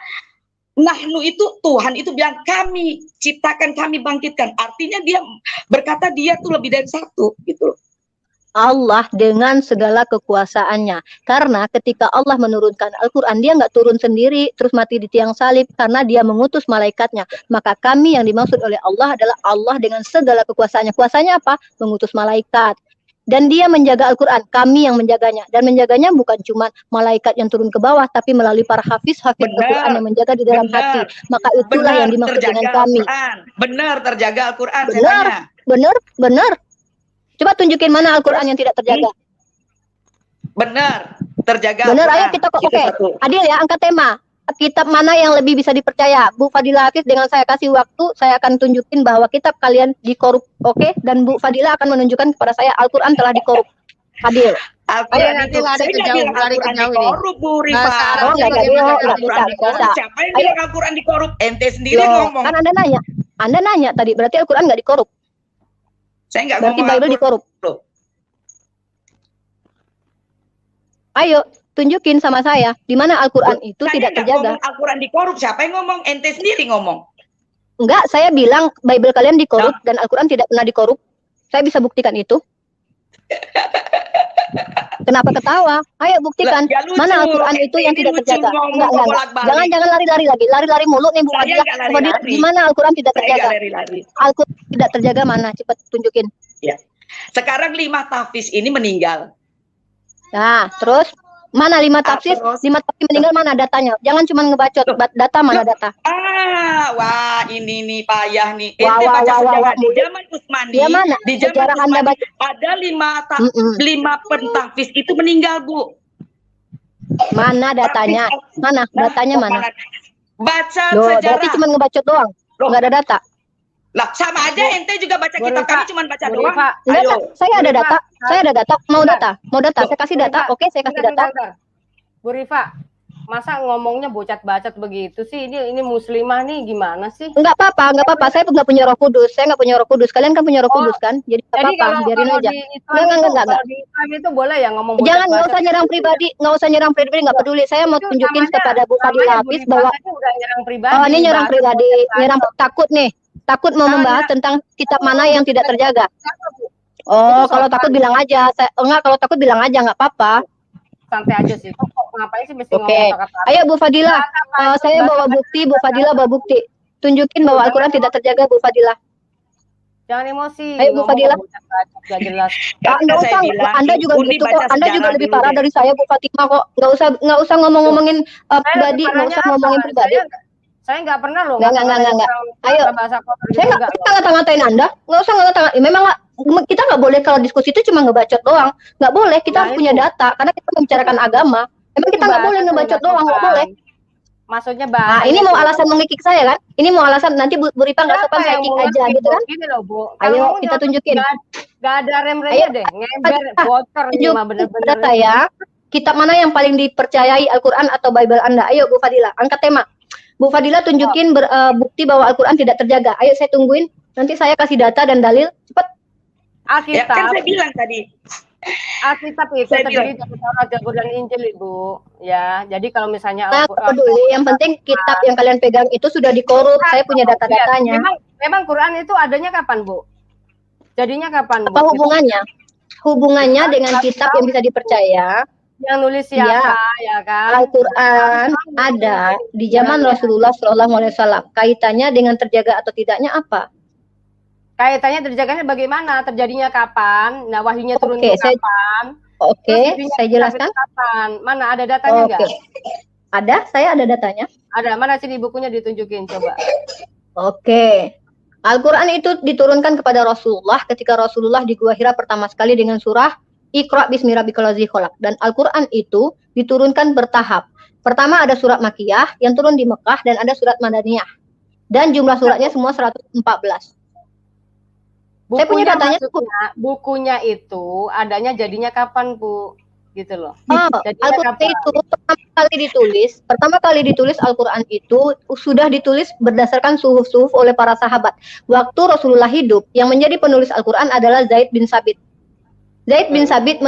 nahnu itu Tuhan itu bilang kami ciptakan, kami bangkitkan. Artinya dia berkata dia tuh lebih dari satu gitu loh. Allah dengan segala kekuasaannya. Karena ketika Allah menurunkan Al-Quran, dia nggak turun sendiri terus mati di tiang salib, karena dia mengutus malaikatnya. Maka kami yang dimaksud oleh Allah adalah Allah dengan segala kekuasaannya. Kuasanya apa? Mengutus malaikat. Dan dia menjaga Al-Quran, kami yang menjaganya. Dan menjaganya bukan cuma malaikat yang turun ke bawah, tapi melalui para hafiz-hafiz Al-Quran yang menjaga di dalam hati. Maka itulah yang dimaksud dengan kami. Benar, terjaga Al-Quran. Benar. Coba tunjukin mana Al-Quran yang tidak terjaga. Benar, terjaga. Benar, ayo kita kok. Oke. Adil ya, angkat tema. Kitab mana yang lebih bisa dipercaya? Bu Fadila Hafiz, dengan saya kasih waktu, saya akan tunjukin bahwa kitab kalian dikorup. Oke? Dan Bu Fadila akan menunjukkan kepada saya Al-Quran telah dikorup. Adil. Ayo nanti lari ke jauh ini. Bu Rifa. Siapa yang bilang Al-Quran dikorup? Ente sendiri ngomong. Kan Anda nanya tadi, berarti Al-Quran nggak dikorup. Saya nggak berarti ngomong Bible dikorup. Ayo tunjukin sama saya di mana Al-Quran itu tidak terjaga. Al-Quran dikorup, siapa yang ngomong? Ente sendiri ngomong. Enggak, saya bilang Bible kalian dikorup dan Al-Quran tidak pernah dikorup. Saya bisa buktikan itu. Kenapa ketawa? Ayo buktikan. Mana Al-Quran itu yang tidak terjaga? Enggak. Jangan lari-lari lagi. Lari-lari mulu nih Bu Fadila. Di mana Al-Quran tidak terjaga? Al-Quran tidak terjaga mana? Cepat tunjukin. Ya. Sekarang 5 tahfiz ini meninggal. Nah, terus mana 5 tafsir? 5 tafsir meninggal mana datanya? Jangan cuma ngebacot. Data mana data? Wah, ini nih payah nih. Ente baca sejarah di zaman Utsmani. Di zaman Anda baca ada 5 pentahfiz itu meninggal, Bu. Mana datanya? Mana datanya mana? Baca sejarah. Berarti cuma ngebacot doang. Enggak ada data. Lah sama aja ente juga baca kitab kami cuma baca doang. Ayo. Saya ada data. Saya ada data. Mau data. Saya kasih data. Oke, saya kasih data. Bu Rifa, masa ngomongnya bocot-bacot begitu sih? Ini muslimah nih gimana sih? Enggak apa-apa. Saya nggak punya Roh Kudus. Kalian kan punya Roh Kudus kan? Jadi apa-apa, biarin aja. Enggak. Di Islam itu boleh ya ngomong bocot-bacot. Jangan, nggak usah nyerang pribadi, nggak peduli. Saya mau tunjukin kepada Bu Fadila Hafiz bahwa ini nyerang pribadi, nyerang takut mau membahas tentang kitab mana yang tidak terjaga. Oh, kalau takut bilang aja. Kalau takut bilang aja, nggak apa-apa. Santai aja sih. Kok ngapain sih mesti ngomong kata-kata? Ayo Bu Fadila, saya bawa bukti. Bu Fadila bawa bukti. Tunjukin bahwa Al-Quran tidak terjaga, Bu Fadila. Jangan emosi. Ayo Bu Fadila. Gak jelas. Nggak usah. Anda juga gitu kok. Anda juga lebih parah dari saya, Bu Fatimah kok. Nggak usah ngomongin pribadi. Nggak usah ngomongin pribadi. Saya nggak pernah loh. Nggak. Ayo. Saya nggak ngata-ngatain Anda. Nggak usah ngata-ngatain. Memang kita nggak boleh kalau diskusi itu cuma ngebacot doang. Nggak boleh. Kita harus punya data. Karena kita membicarakan agama. Memang kita nggak boleh ngebacot doang. Nggak boleh. Maksudnya Nah, ini mau alasan mengikik saya kan? Ini mau alasan nanti Bu Ripa nggak sopan saya kick aja gitu kan? Gini loh, Bu. Ayo kita tunjukin. Nggak ada rem-remnya deh. Ngember, boter nih mah bener-bener. Data ya. Kitab mana yang paling dipercayai, Al-Quran atau Bible Anda? Ayo Bu Fadila, angkat tema. Bu Fadila tunjukin bukti bahwa Al-Quran tidak terjaga. Ayo saya tungguin. Nanti saya kasih data dan dalil. Cepat. Alkitab. Ya, kan saya bilang tadi. Alkitab itu terdiri dari Taurat, Zabur, dan Injil, Ibu. Ya, jadi kalau misalnya Al-Quran, peduli. Yang penting kitab yang kalian pegang itu sudah dikorup. Saya punya data-datanya. Memang Quran itu adanya kapan, Bu? Jadinya kapan, Bu? Apa hubungannya? Hubungannya dengan kitab yang bisa dipercaya. Yang nulis siapa, ya kan? Al-Quran ada di zaman Rasulullah SAW. Kaitannya dengan terjaga atau tidaknya apa? Kaitannya terjaganya bagaimana? Terjadinya kapan? Nah, wahyunya turun kapan? Saya jelaskan. Kapan? Mana ada datanya nggak? Ada, saya ada datanya. Ada, mana sini bukunya ditunjukin coba. Al-Quran itu diturunkan kepada Rasulullah ketika Rasulullah di Gua Hira pertama sekali dengan surah Iqra bismi rabbikal ladzi khalaq. Dan Al-Quran itu diturunkan bertahap. Pertama ada surat Makkiyah yang turun di Mekah dan ada surat Madaniyah. Dan jumlah suratnya semua 114. Saya punya datanya. Bukunya itu adanya jadinya kapan, Bu? gitu loh. Jadi Al-Quran itu pertama kali ditulis Al-Quran itu sudah ditulis berdasarkan suhuf-suhuf oleh para sahabat. Waktu Rasulullah hidup, yang menjadi penulis Al-Quran adalah Zaid bin Sabit. Zaid bin Sabit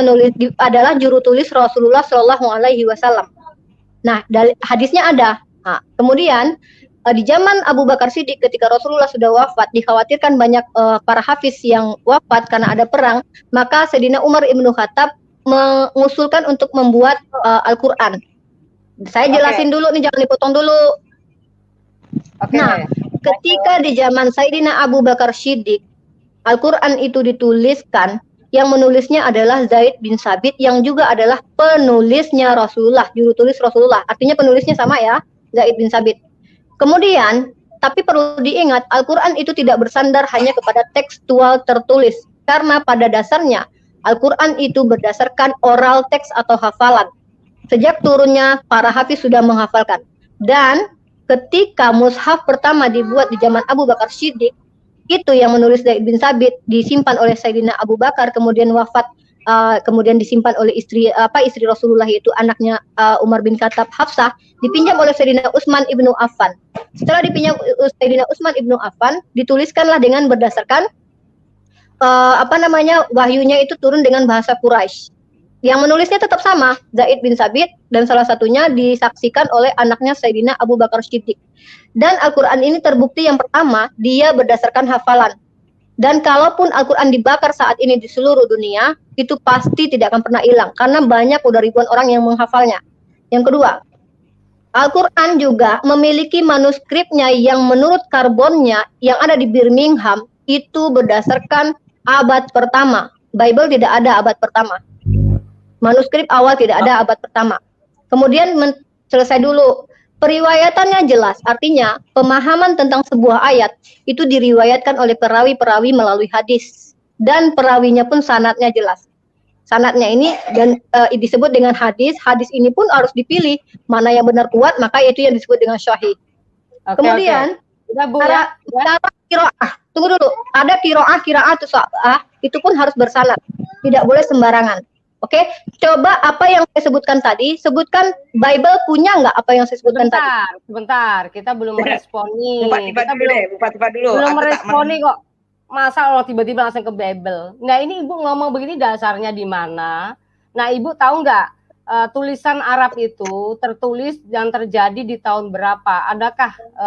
adalah juru tulis Rasulullah Shallallahu Alaihi Wasallam. Nah, hadisnya ada. Nah, kemudian di zaman Abu Bakar Siddiq ketika Rasulullah sudah wafat, dikhawatirkan banyak para hafiz yang wafat karena ada perang, maka Sayyidina Umar Ibnu Khattab mengusulkan untuk membuat Al-Quran. Saya jelasin dulu nih, jangan dipotong dulu. Nah, ketika di zaman Sayyidina Abu Bakar Siddiq, Al-Quran itu dituliskan, yang menulisnya adalah Zaid bin Sabit yang juga adalah penulisnya Rasulullah, juru tulis Rasulullah. Artinya penulisnya sama ya, Zaid bin Sabit. Kemudian, tapi perlu diingat, Al-Quran itu tidak bersandar hanya kepada tekstual tertulis. Karena pada dasarnya, Al-Quran itu berdasarkan oral teks atau hafalan. Sejak turunnya, para hafiz sudah menghafalkan. Dan ketika mushaf pertama dibuat di zaman Abu Bakar Siddiq, itu yang menulis Zaid bin Sabit disimpan oleh Sayyidina Abu Bakar, kemudian wafat, kemudian disimpan oleh istri Rasulullah, yaitu anaknya Umar bin Khattab, Hafsah, dipinjam oleh Sayyidina Utsman ibnu Affan. Setelah dipinjam Sayyidina Utsman ibnu Affan, dituliskanlah dengan berdasarkan wahyunya itu turun dengan bahasa Quraisy. Yang menulisnya tetap sama, Zaid bin Sabit, dan salah satunya disaksikan oleh anaknya Sayyidina Abu Bakar Siddiq. Dan Al-Quran ini terbukti yang pertama, dia berdasarkan hafalan. Dan kalaupun Al-Quran dibakar saat ini di seluruh dunia, itu pasti tidak akan pernah hilang, karena banyak, udah ribuan orang yang menghafalnya. Yang kedua, Al-Quran juga memiliki manuskripnya yang menurut karbonnya yang ada di Birmingham, itu berdasarkan abad pertama. Bible tidak ada abad pertama. Manuskrip awal tidak ada abad pertama. Kemudian selesai dulu. Periwayatannya jelas, artinya pemahaman tentang sebuah ayat itu diriwayatkan oleh perawi-perawi melalui hadis. Dan perawinya pun sanadnya jelas. Sanadnya ini dan disebut dengan hadis. Hadis ini pun harus dipilih mana yang benar kuat, maka itu yang disebut dengan syahih. Kemudian ada qiraah. Tunggu dulu. Ada qiraah itu pun harus bersanad. Tidak boleh sembarangan. Oke, coba apa yang saya sebutkan tadi, sebutkan Bible punya nggak apa yang saya sebutkan tadi? Sebentar, kita belum meresponi. Bupati dulu. Belum meresponi kok. Masa Allah tiba-tiba langsung ke Bible. Nah, ini Ibu ngomong begini dasarnya di mana? Nah, Ibu tahu nggak tulisan Arab itu tertulis dan terjadi di tahun berapa? Adakah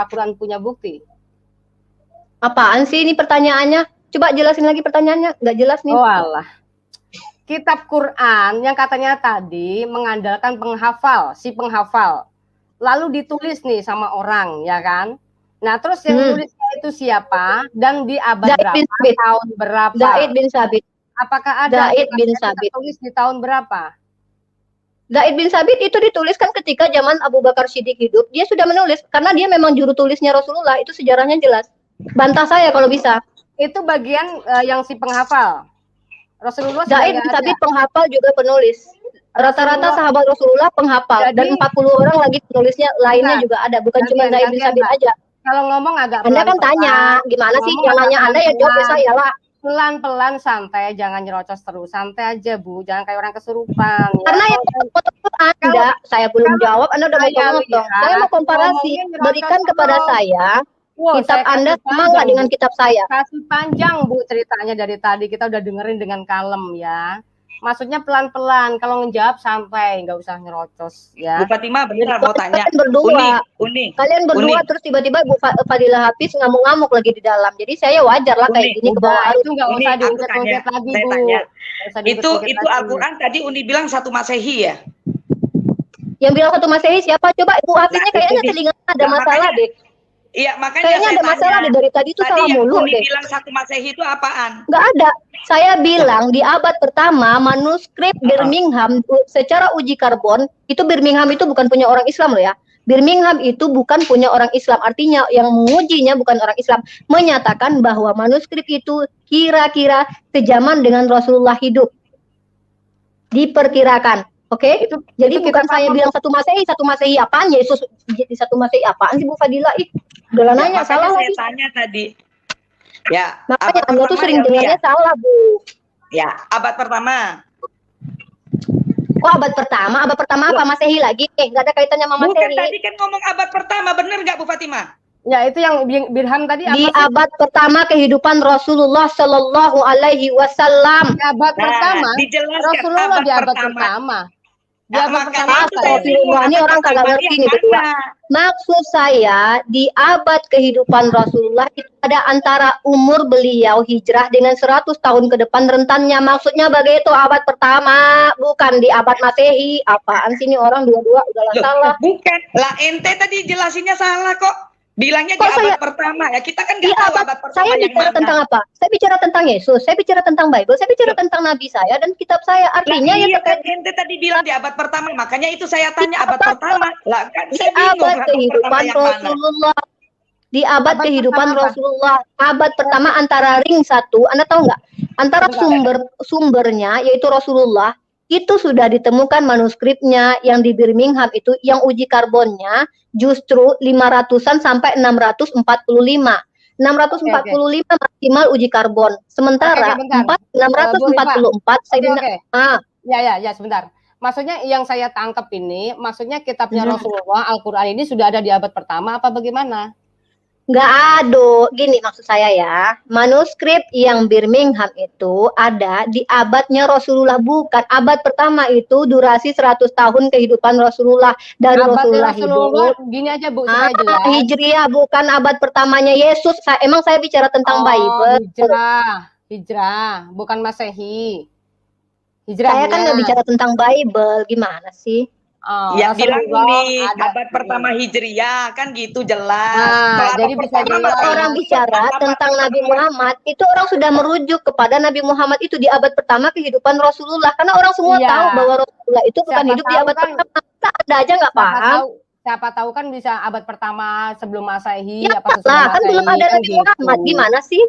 Al-Quran punya bukti? Apaan sih ini pertanyaannya? Coba jelasin lagi pertanyaannya, nggak jelas nih. Oh alah. Kitab Quran yang katanya tadi mengandalkan si penghafal. Lalu ditulis nih sama orang, ya kan? Nah, terus yang nulisnya itu siapa? Dan di abad berapa? Tahun berapa? Zaid bin Sabit. Apakah ada Zaid bin Sabit tertulis di tahun berapa? Zaid bin Sabit itu dituliskan ketika zaman Abu Bakar Siddiq hidup. Dia sudah menulis, karena dia memang juru tulisnya Rasulullah. Itu sejarahnya jelas. Bantah saya kalau bisa. Itu bagian yang si penghafal. Rasulullah Zaid bin Sabit penghafal juga penulis. Rata-rata sahabat Rasulullah penghafal. Dan 40 orang lagi penulisnya lainnya juga ada. Bukan cuma Zaid bin Sabit aja. Kalau ngomong agak Anda kan tanya, gimana sih yang nanya Anda ya jawab saya lah. Pelan-pelan santai, jangan nyerocos terus. Santai aja, Bu. Jangan kayak orang kesurupan. Karena yang foto Anda, saya belum jawab, Anda udah mau potong. Saya mau komparasi, berikan kepada saya kitab Anda sama nggak dengan kitab saya? Kasih panjang, Bu, ceritanya dari tadi. Kita udah dengerin dengan kalem ya. Maksudnya pelan-pelan. Kalau ngejawab santai, nggak usah nyerocos ya. Bu Fatimah benar mau tanya. Kalian berdua terus tiba-tiba Bu Fadilah Hafiz ngamuk-ngamuk lagi di dalam. Jadi saya wajar lah kayak gini ke bawah. Itu nggak usah diungkit-ungkit lagi, Bu. Itu Al-Quran tadi Uni bilang 1 Masehi ya? Yang bilang 1 Masehi siapa? Coba Bu Hafiznya kayaknya telinganya ada masalah deh. Iya, makanya kayaknya ada masalah dari tadi itu salah mulu deh. Bilang 1 Masehi itu apaan? Nggak ada. Saya bilang di abad pertama manuskrip Birmingham secara uji karbon itu Birmingham itu bukan punya orang Islam loh ya. Birmingham itu bukan punya orang Islam. Artinya yang mengujinya bukan orang Islam. Menyatakan bahwa manuskrip itu kira-kira sejaman dengan Rasulullah hidup. Diperkirakan. Oke, jadi bukan saya bilang 1 Masehi apaan? Yesus 1 Masehi apaan sih Bu Fadilah? Udah nanya salah lagi. Saya tanya tadi. Ya, makanya Anda tuh sering dengarnya salah, Bu. Ya, abad pertama. Kok abad pertama? Abad pertama apa? Masehi lagi? Nggak ada kaitannya sama Bukan, Masehi. tadi kan ngomong abad pertama, bener nggak Bu Fatimah? Ya, itu yang dirham tadi apa Di sih? abad pertama kehidupan Rasulullah Shallallahu Alaihi Wasallam. Di abad pertama, dijelaskan Rasulullah di abad pertama. Di abad pertama makanya apa itu saya ya? bingung, Ini abad orang kagak pertama ngerti yang nih berdua. mana? Maksud saya di abad kehidupan Rasulullah itu ada antara umur beliau hijrah dengan 100 tahun ke depan rentannya. Maksudnya begitu abad pertama, bukan di abad Masehi. Apaan sih ini orang dua-dua udahlah Loh, salah. bukan. Lah ente tadi jelasinnya salah kok. Bilangnya Kok di abad saya- pertama ya. Kita kan Di nggak tahu abad, abad pertama saya yang bicara mana. tentang apa? Saya bicara tentang Yesus, saya bicara tentang Bible, saya bicara tentang Nabi saya dan kitab saya. Lah, Artinya ya iya kan terkait ente tadi bilang di abad pertama, makanya itu saya tanya abad abad- pertama. Lah kan di saya bingung abad abad kehidupan pertama yang mana. Rasulullah. Di abad Abad kehidupan pertama apa? Rasulullah, abad pertama antara ring satu, Anda tahu nggak? Antara sumbernya yaitu Rasulullah itu sudah ditemukan manuskripnya yang di Birmingham itu yang uji karbonnya justru 500-an sampai 645. 645 maksimal uji karbon. Sementara Oke, bentar. 644 saya bilang, Ya, sebentar. Maksudnya yang saya tangkap ini, maksudnya kitabnya Mhm. Rasulullah, Al-Quran ini sudah ada di abad pertama apa bagaimana? nggak ada. Gini maksud saya ya, manuskrip yang Birmingham itu ada di abadnya Rasulullah, bukan abad pertama itu durasi 100 tahun kehidupan Rasulullah. Dari Abadnya Rasulullah hidup. gini aja Bu, supaya jelas. Hijriah bukan abad pertamanya Yesus. Emang saya bicara tentang Bible. Hijrah, bukan Masehi. Saya kan nggak bicara tentang Bible, gimana sih? Ya bilang ini ada. abad pertama Hijriah kan gitu jelas. Nah, Kalau jadi abad bisa pertama jelas. mah Orang bicara tentang Nabi Muhammad, itu orang sudah merujuk kepada Nabi Muhammad itu di abad pertama kehidupan Rasulullah. Karena orang semua Iya. tahu bahwa Rasulullah itu bukan Siapa hidup di tahu abad kan- pertama. Kita ada aja nggak paham. Siapa tahu kan bisa abad pertama sebelum Masehi Ya apa sesudah lah, kan Masehi, belum ada kan Nabi Muhammad. gitu. Gimana sih?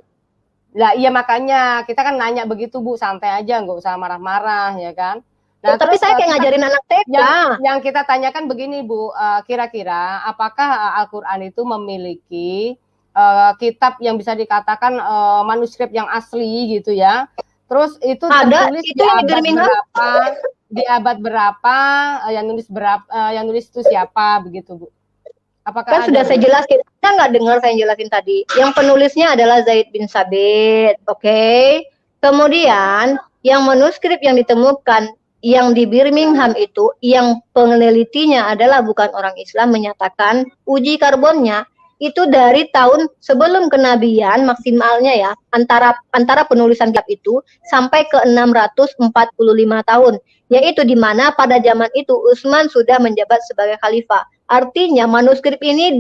Lah iya makanya kita kan nanya begitu Bu, santai aja, nggak usah marah-marah ya kan. Ya, tapi saya kayak ngajarin anak TK. yang kita tanyakan begini Bu, kira-kira apakah Al-Quran itu memiliki kitab yang bisa dikatakan manuskrip yang asli gitu ya? Terus itu Ada, tertulis itu di yang di abad Birmingham. berapa? Di abad berapa? Yang nulis itu siapa begitu Bu? Apakah Kan sudah ada, saya Bu? jelaskan. Anda nggak dengar saya jelasin tadi. Yang penulisnya adalah Zaid bin Sabit. Oke. Kemudian yang manuskrip yang ditemukan yang di Birmingham itu, yang penelitinya adalah bukan orang Islam, menyatakan uji karbonnya itu dari tahun sebelum kenabian maksimalnya ya, antara penulisan kitab itu sampai ke 645 tahun, yaitu di mana pada zaman itu Utsman sudah menjabat sebagai khalifah. Artinya manuskrip ini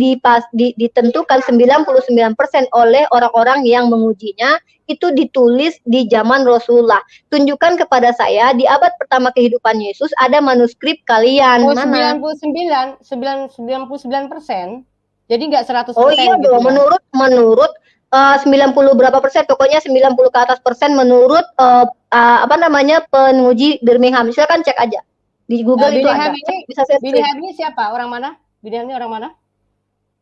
ditentukan 99% oleh orang-orang yang mengujinya itu ditulis di zaman Rasulullah. Tunjukkan kepada saya di abad pertama kehidupan Yesus ada manuskrip kalian. Oh, mana? 99%. Jadi nggak 100%. Oh iya gitu dong, ya? menurut 90 berapa persen, pokoknya 90 ke atas persen menurut penguji Birmingham. Silakan cek aja di Google itu ada. Bisa saya Birmingham ini siapa? Orang mana? Birmingham ini orang mana?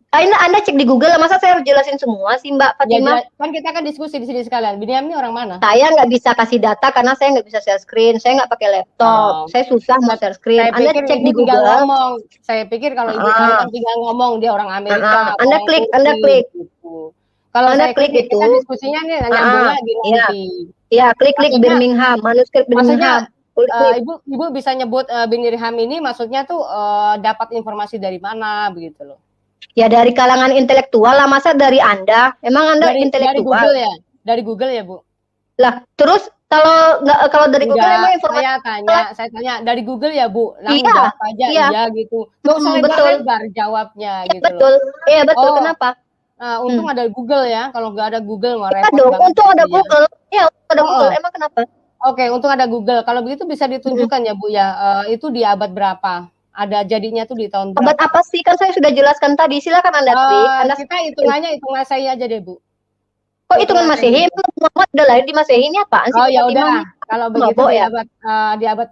Anda cek di Google, masa saya harus jelasin semua sih Mbak Fatimah? Ya, kan kita kan diskusi di sini sekalian. Birmingham ini orang mana? Saya nggak bisa kasih data karena saya nggak bisa share screen, saya nggak pakai laptop, saya susah mau share screen. Anda cek di Google. Ngomong. Saya pikir kalau ibu kan tinggal ngomong dia orang Amerika. Anda klik. Gitu. Kalau Anda saya klik itu, kita diskusinya nih nyambung lagi nanti. Iya, klik Birmingham, manuskrip Birmingham. Ibu bisa nyebut Birmingham ini maksudnya tuh dapat informasi dari mana begitu loh. Ya dari kalangan intelektual lah, masa dari Anda? Emang Anda intelektual? Dari Google ya? Dari Google ya, Bu? Lah, terus kalau dari Google emang informasi? Saya tanya dari Google ya, Bu? Langsung Iya, jawab aja iya gitu. Nggak usah lebar jawabnya gitu betul. loh. Iya, betul. Kenapa? Untung ada Google ya. Kalau nggak ada Google nggak repot Iya dong, banget untung ada gitu ya. Google. Iya, ada Google. Emang kenapa? Oke, untung ada Google. Kalau begitu bisa ditunjukkan ya, Bu ya. Itu di abad berapa? Ada jadinya tuh di tahun berapa? Abad apa sih? Kan saya sudah jelaskan tadi. Silakan Anda klik. Kita hitungannya hitungan saya aja deh, Bu. Kok hitungan Masehi? Muhammad udah lahir di Masehi, ini apaan sih? Oh ya udah. Kalau begitu ya? di abad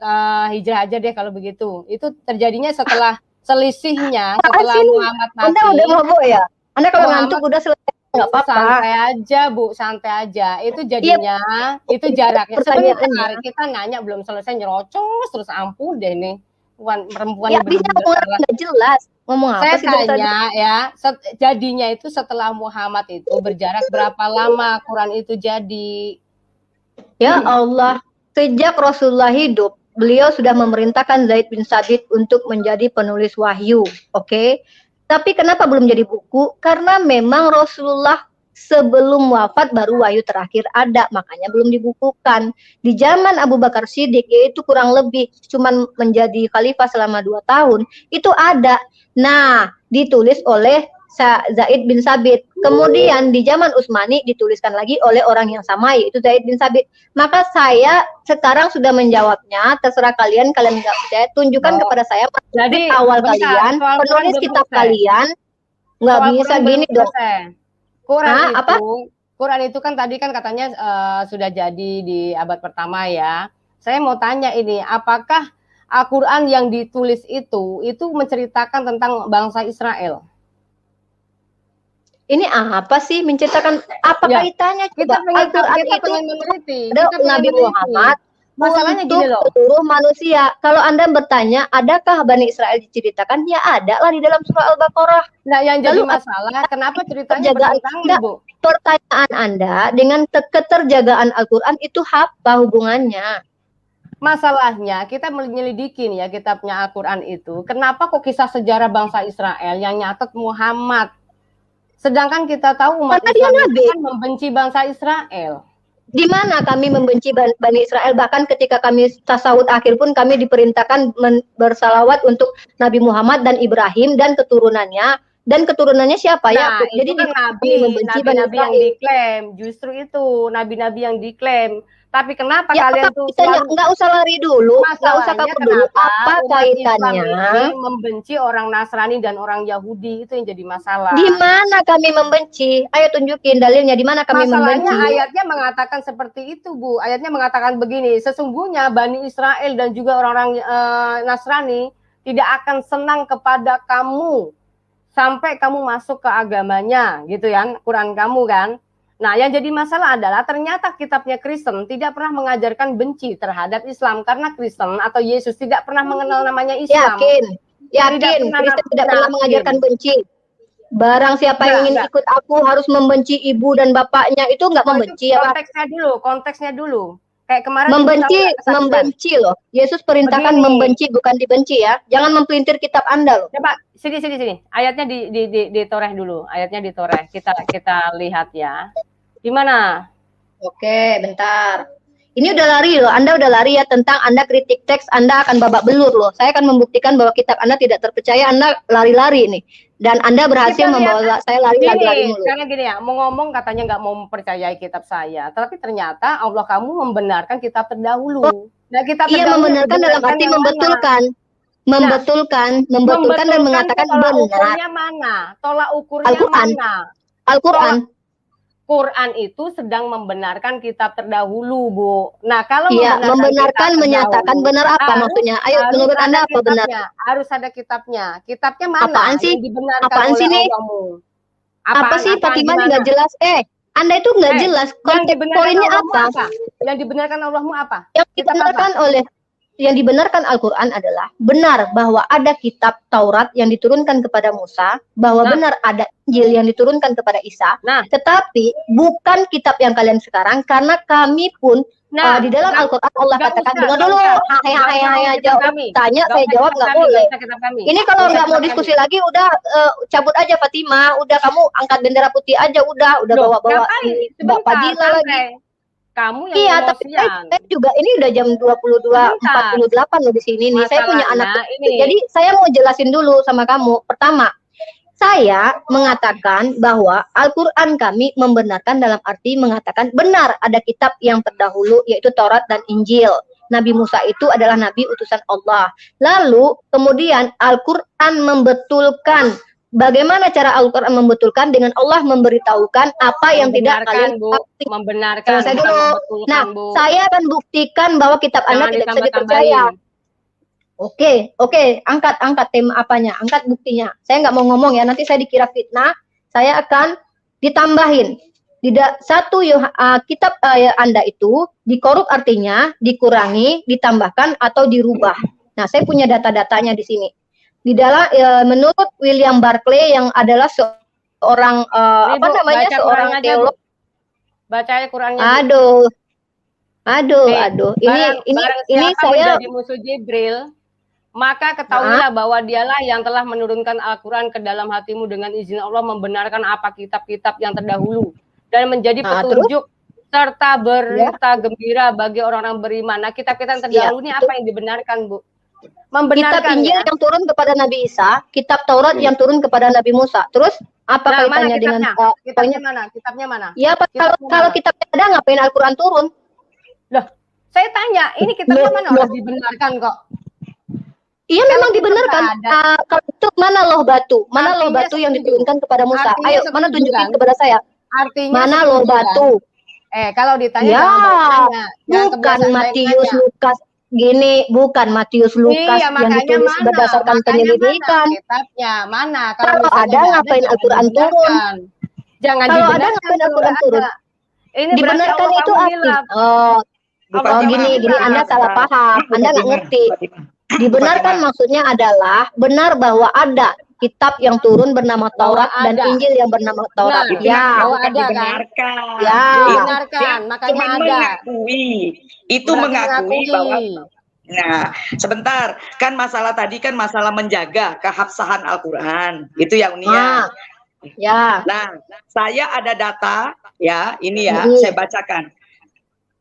Hijrah aja deh kalau begitu. Itu terjadinya setelah selisihnya setelah Muhammad mati. Anda udah mabuk ya? Anda kalau ngantuk udah selesai nggak apa-apa. Santai aja Bu, santai aja. Itu jadinya, itu jaraknya. Sebentar, kita nanya belum selesai nyerocos terus, ampun deh nih. Perempuan ya bisa nggak jelas. Ngomong apa saya sih tanya ya, jadinya itu setelah Muhammad itu berjarak berapa lama Quran itu jadi? Ya Allah, sejak Rasulullah hidup, beliau sudah memerintahkan Zaid bin Sabit untuk menjadi penulis wahyu, oke? Tapi kenapa belum jadi buku? Karena memang Rasulullah sebelum wafat baru wahyu terakhir ada, makanya belum dibukukan. Di zaman Abu Bakar Siddiq, yaitu kurang lebih cuman menjadi khalifah selama 2 tahun, itu ada. Nah, ditulis oleh Zaid bin Sabit. Kemudian di zaman Utsmani dituliskan lagi oleh orang yang sama, yaitu Zaid bin Sabit. Maka saya sekarang sudah menjawabnya, terserah kalian nggak percaya, tunjukkan kepada saya jadi awal kalian, penulis kitab kalian, nggak bisa gini dong. Quran itu kan tadi kan katanya sudah jadi di abad pertama ya. Saya mau tanya ini, apakah Al-Quran yang ditulis itu menceritakan tentang bangsa Israel? Ini apa sih menceritakan apa kaitannya? Kita pengen meneliti. Nabi Muhammad masalahnya untuk gini loh. Seluruh manusia. Kalau Anda bertanya, adakah Bani Israel diceritakan? Ya ada lah di dalam surah Al-Baqarah. Nah, yang jadi masalah, kenapa ceritanya bertentangan, Bu? Pertanyaan Anda dengan keterjagaan Al-Quran itu apa hubungannya? Masalahnya kita menyelidiki nih ya kitabnya Al-Quran itu. Kenapa kok kisah sejarah bangsa Israel yang nyatet Muhammad? Sedangkan kita tahu umat Islam kan membenci bangsa Israel. Di mana kami membenci Bani Israel? Bahkan ketika kami tasawuf akhir pun kami diperintahkan bersalawat untuk Nabi Muhammad dan Ibrahim dan keturunannya. Dan keturunannya siapa? Nah, Yakub. Jadi kan nabi-nabi yang diklaim. Justru itu nabi-nabi yang diklaim. Tapi kenapa kalian tuh nggak usah lari dulu, nggak usah kabur dulu. Apa kaitannya membenci orang Nasrani dan orang Yahudi? Itu yang jadi masalah. Di mana kami membenci? Ayo tunjukin dalilnya di mana kami membenci. Masalahnya ayatnya mengatakan seperti itu, Bu. Ayatnya mengatakan begini, sesungguhnya Bani Israel dan juga orang-orang Nasrani tidak akan senang kepada kamu sampai kamu masuk ke agamanya, gitu ya, Quran kamu kan. Nah, yang jadi masalah adalah ternyata kitabnya Kristen tidak pernah mengajarkan benci terhadap Islam karena Kristen atau Yesus tidak pernah mengenal namanya Islam. Yakin, Kristen tidak pernah mengajarkan benci. Barang siapa yang ingin ikut aku harus membenci ibu dan bapaknya, itu nggak membenci ya, Pak? Konteksnya dulu. Kayak kemarin membenci loh. Yesus perintahkan membenci bukan dibenci ya. Jangan mempelintir kitab Anda loh. Coba sini. Ayatnya ditoreh dulu. Ayatnya ditoreh. Kita lihat ya. Di mana? Oke, bentar. Ini udah lari loh. Anda udah lari ya tentang Anda kritik teks, Anda akan babak belur loh. Saya akan membuktikan bahwa kitab Anda tidak terpercaya. Anda lari-lari nih. Dan Anda berhasil membawa saya lari-lari mulu. Karena gini ya, mau ngomong katanya nggak mau mempercayai kitab saya, tapi ternyata Allah kamu membenarkan kitab terdahulu. Nah, kitab terdahulu membenarkan dalam arti membetulkan. Membetulkan dan mengatakan benar. Tolak ukurnya mana? Tolak ukurnya mana? Al-Quran. Quran itu sedang membenarkan kitab terdahulu, Bu. Nah, kalau membenarkan menyatakan benar apa maksudnya? Ayo, menurut Anda apa benar? Harus ada kitabnya. Kitabnya mana? Apaan sih? Apaan sih nih? Apa sih Fatimah nggak jelas? Anda itu nggak jelas. Konteks poinnya apa? Yang dibenarkan Allahmu apa? Yang dibenarkan Al-Quran adalah benar bahwa ada kitab Taurat yang diturunkan kepada Musa, bahwa benar ada Injil yang diturunkan kepada Isa, tetapi bukan kitab yang kalian sekarang, karena kami pun di dalam Al-Quran Allah katakan, dengar dulu, hai aja, tanya saya jawab nggak boleh. Ini kalau nggak mau diskusi lagi, udah cabut aja Fatimah, udah kamu angkat bendera putih aja, udah bawa-bawa Mbak Fadila lagi. Kamu yang tapi saya juga ini udah jam 22.48 loh di sini nih. Saya punya anak. Jadi saya mau jelasin dulu sama kamu. Pertama, saya mengatakan bahwa Al-Quran kami membenarkan dalam arti mengatakan benar ada kitab yang terdahulu yaitu Taurat dan Injil. Nabi Musa itu adalah nabi utusan Allah. Lalu kemudian Al-Quran membetulkan. Bagaimana cara Al-Quran membetulkan dengan Allah memberitahukan apa yang tidak kalian membenarkan. Saya dulu. Nah, saya akan buktikan bahwa kitab Anda tidak bisa dipercaya. Oke, angkat tema apanya, angkat buktinya. Saya nggak mau ngomong ya, nanti saya dikira fitnah. Saya akan ditambahin. Tidak satu kitab Anda itu dikorup artinya dikurangi, ditambahkan atau dirubah. Nah, saya punya data-datanya di sini. Di dalam menurut William Barclay yang adalah seorang seorang teolog. Baca Qurannya. Aduh. Ini saya menjadi musuh Jibril, maka ketahuilah bahwa dialah yang telah menurunkan Al-Quran ke dalam hatimu dengan izin Allah, membenarkan apa kitab-kitab yang terdahulu dan menjadi petunjuk serta berita gembira bagi orang-orang beriman. Nah, kitab-kitab yang terdahulu ini apa yang dibenarkan, Bu? Membenarkan kitab Injil yang turun kepada Nabi Isa, kitab Taurat yang turun kepada Nabi Musa. Terus apa kaitannya dengan kitabnya mana? Ya, kalau kitabnya ada, ngapain Al-Quran turun? Loh, saya tanya, ini kitabnya mana orang dibenarkan kok? Iya, memang dibenarkan. Kalau itu mana loh batu? Mana loh batu yang diturunkan kepada Musa? Ayo, mana tunjukin kepada saya. Artinya mana loh batu? Kalau ditanya ya, bukan Matius Lukas gini, bukan Matius Lukas yang ditulis berdasarkan penyelidikan. Kitabnya mana? Kalau ada ngapain Al-Quran turun? Jangan kalau ada ngapain Al-Quran turun? Ini dibenarkan itu arti. Gini, Anda salah paham. Anda nggak ngerti. Dibenarkan maksudnya adalah benar bahwa ada kitab yang turun bernama Taurat dan Injil yang bernama Taurat. Bahwa ada dibenarkan. Dibenarkan, makanya ada. Mengakui bahwa. Nah, sebentar, kan masalah tadi kan masalah menjaga kehabsahan Al-Quran. Itu yang Unia. Ya. Nah, saya ada data ya, ini ya, saya bacakan.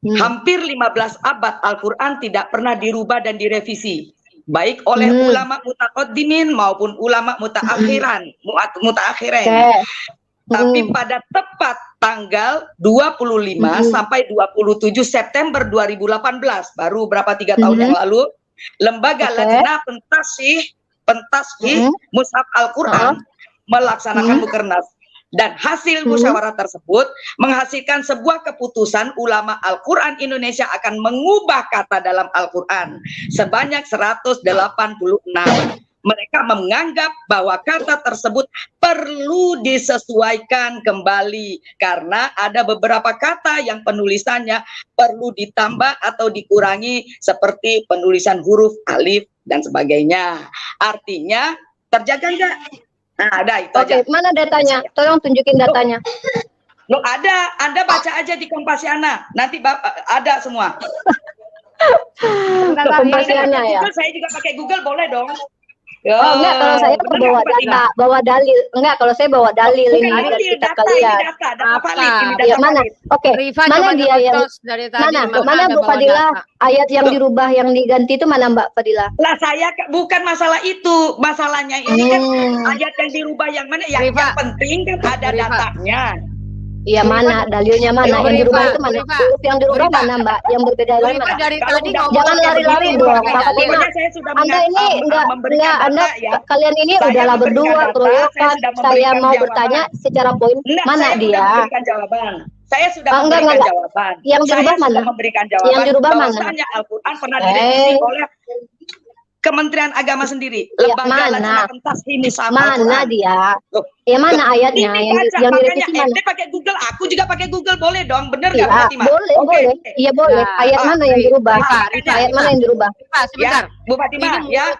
Hampir 15 abad Al-Quran tidak pernah dirubah dan direvisi, baik oleh ulama mutaqaddimin maupun ulama mutaakhirin. Tapi pada tepat tanggal 25 sampai 27 September 2018, baru berapa 3 tahun yang lalu, Lembaga Lajnah Pentaskhih Mushaf Al-Quran melaksanakan mukernas. Dan hasil musyawarah tersebut menghasilkan sebuah keputusan ulama Al-Quran Indonesia akan mengubah kata dalam Al-Quran sebanyak 186. Mereka menganggap bahwa kata tersebut perlu disesuaikan kembali karena ada beberapa kata yang penulisannya perlu ditambah atau dikurangi seperti penulisan huruf alif dan sebagainya. Artinya terjaga enggak? Nah, ada itu aja. Mana datanya? Tolong tunjukin datanya. Loh, ada. Anda baca aja di Kompasiana. Nanti ada semua. Kompasiana ya. Google, saya juga pakai Google, boleh dong. Enggak, kalau saya bawa data, bawa dalil. Enggak, kalau saya bawa dalil ini dari kitab kalian. Ya, mana? Mana dia yang mana Bu Fadila ayat yang dirubah yang diganti itu mana Mbak Fadila? Lah saya bukan masalah itu, masalahnya ini kan ayat yang dirubah yang mana? Yang penting kan ada datanya. Iya, mana dalilnya mana? Yang dirubah itu mana? Huruf yang dirubah mana Mbak? Yang berbeda dari mana? Jangan lari-lari dong, Pak Fatima. Anda ini enggak Anda kalian ini udahlah berdua keroyokan. Saya mau bertanya secara poin, mana dia? Saya sudah memberikan jawaban. Yang dirubah mana? Yang dirubah mana? Al-Quran pernah direvisi oleh Kementerian Agama sendiri. Lembaga Lajnah Pentaskhih Mushaf Al-Quran. Mana dia? Ya mana ayatnya yang direvisi mana? Ente pakai Google, aku juga pakai Google, boleh dong, bener nggak Fatima? Boleh. Iya boleh. Ayat mana yang dirubah? Ayat mana yang dirubah? Sebentar, Bu Fatima, ya,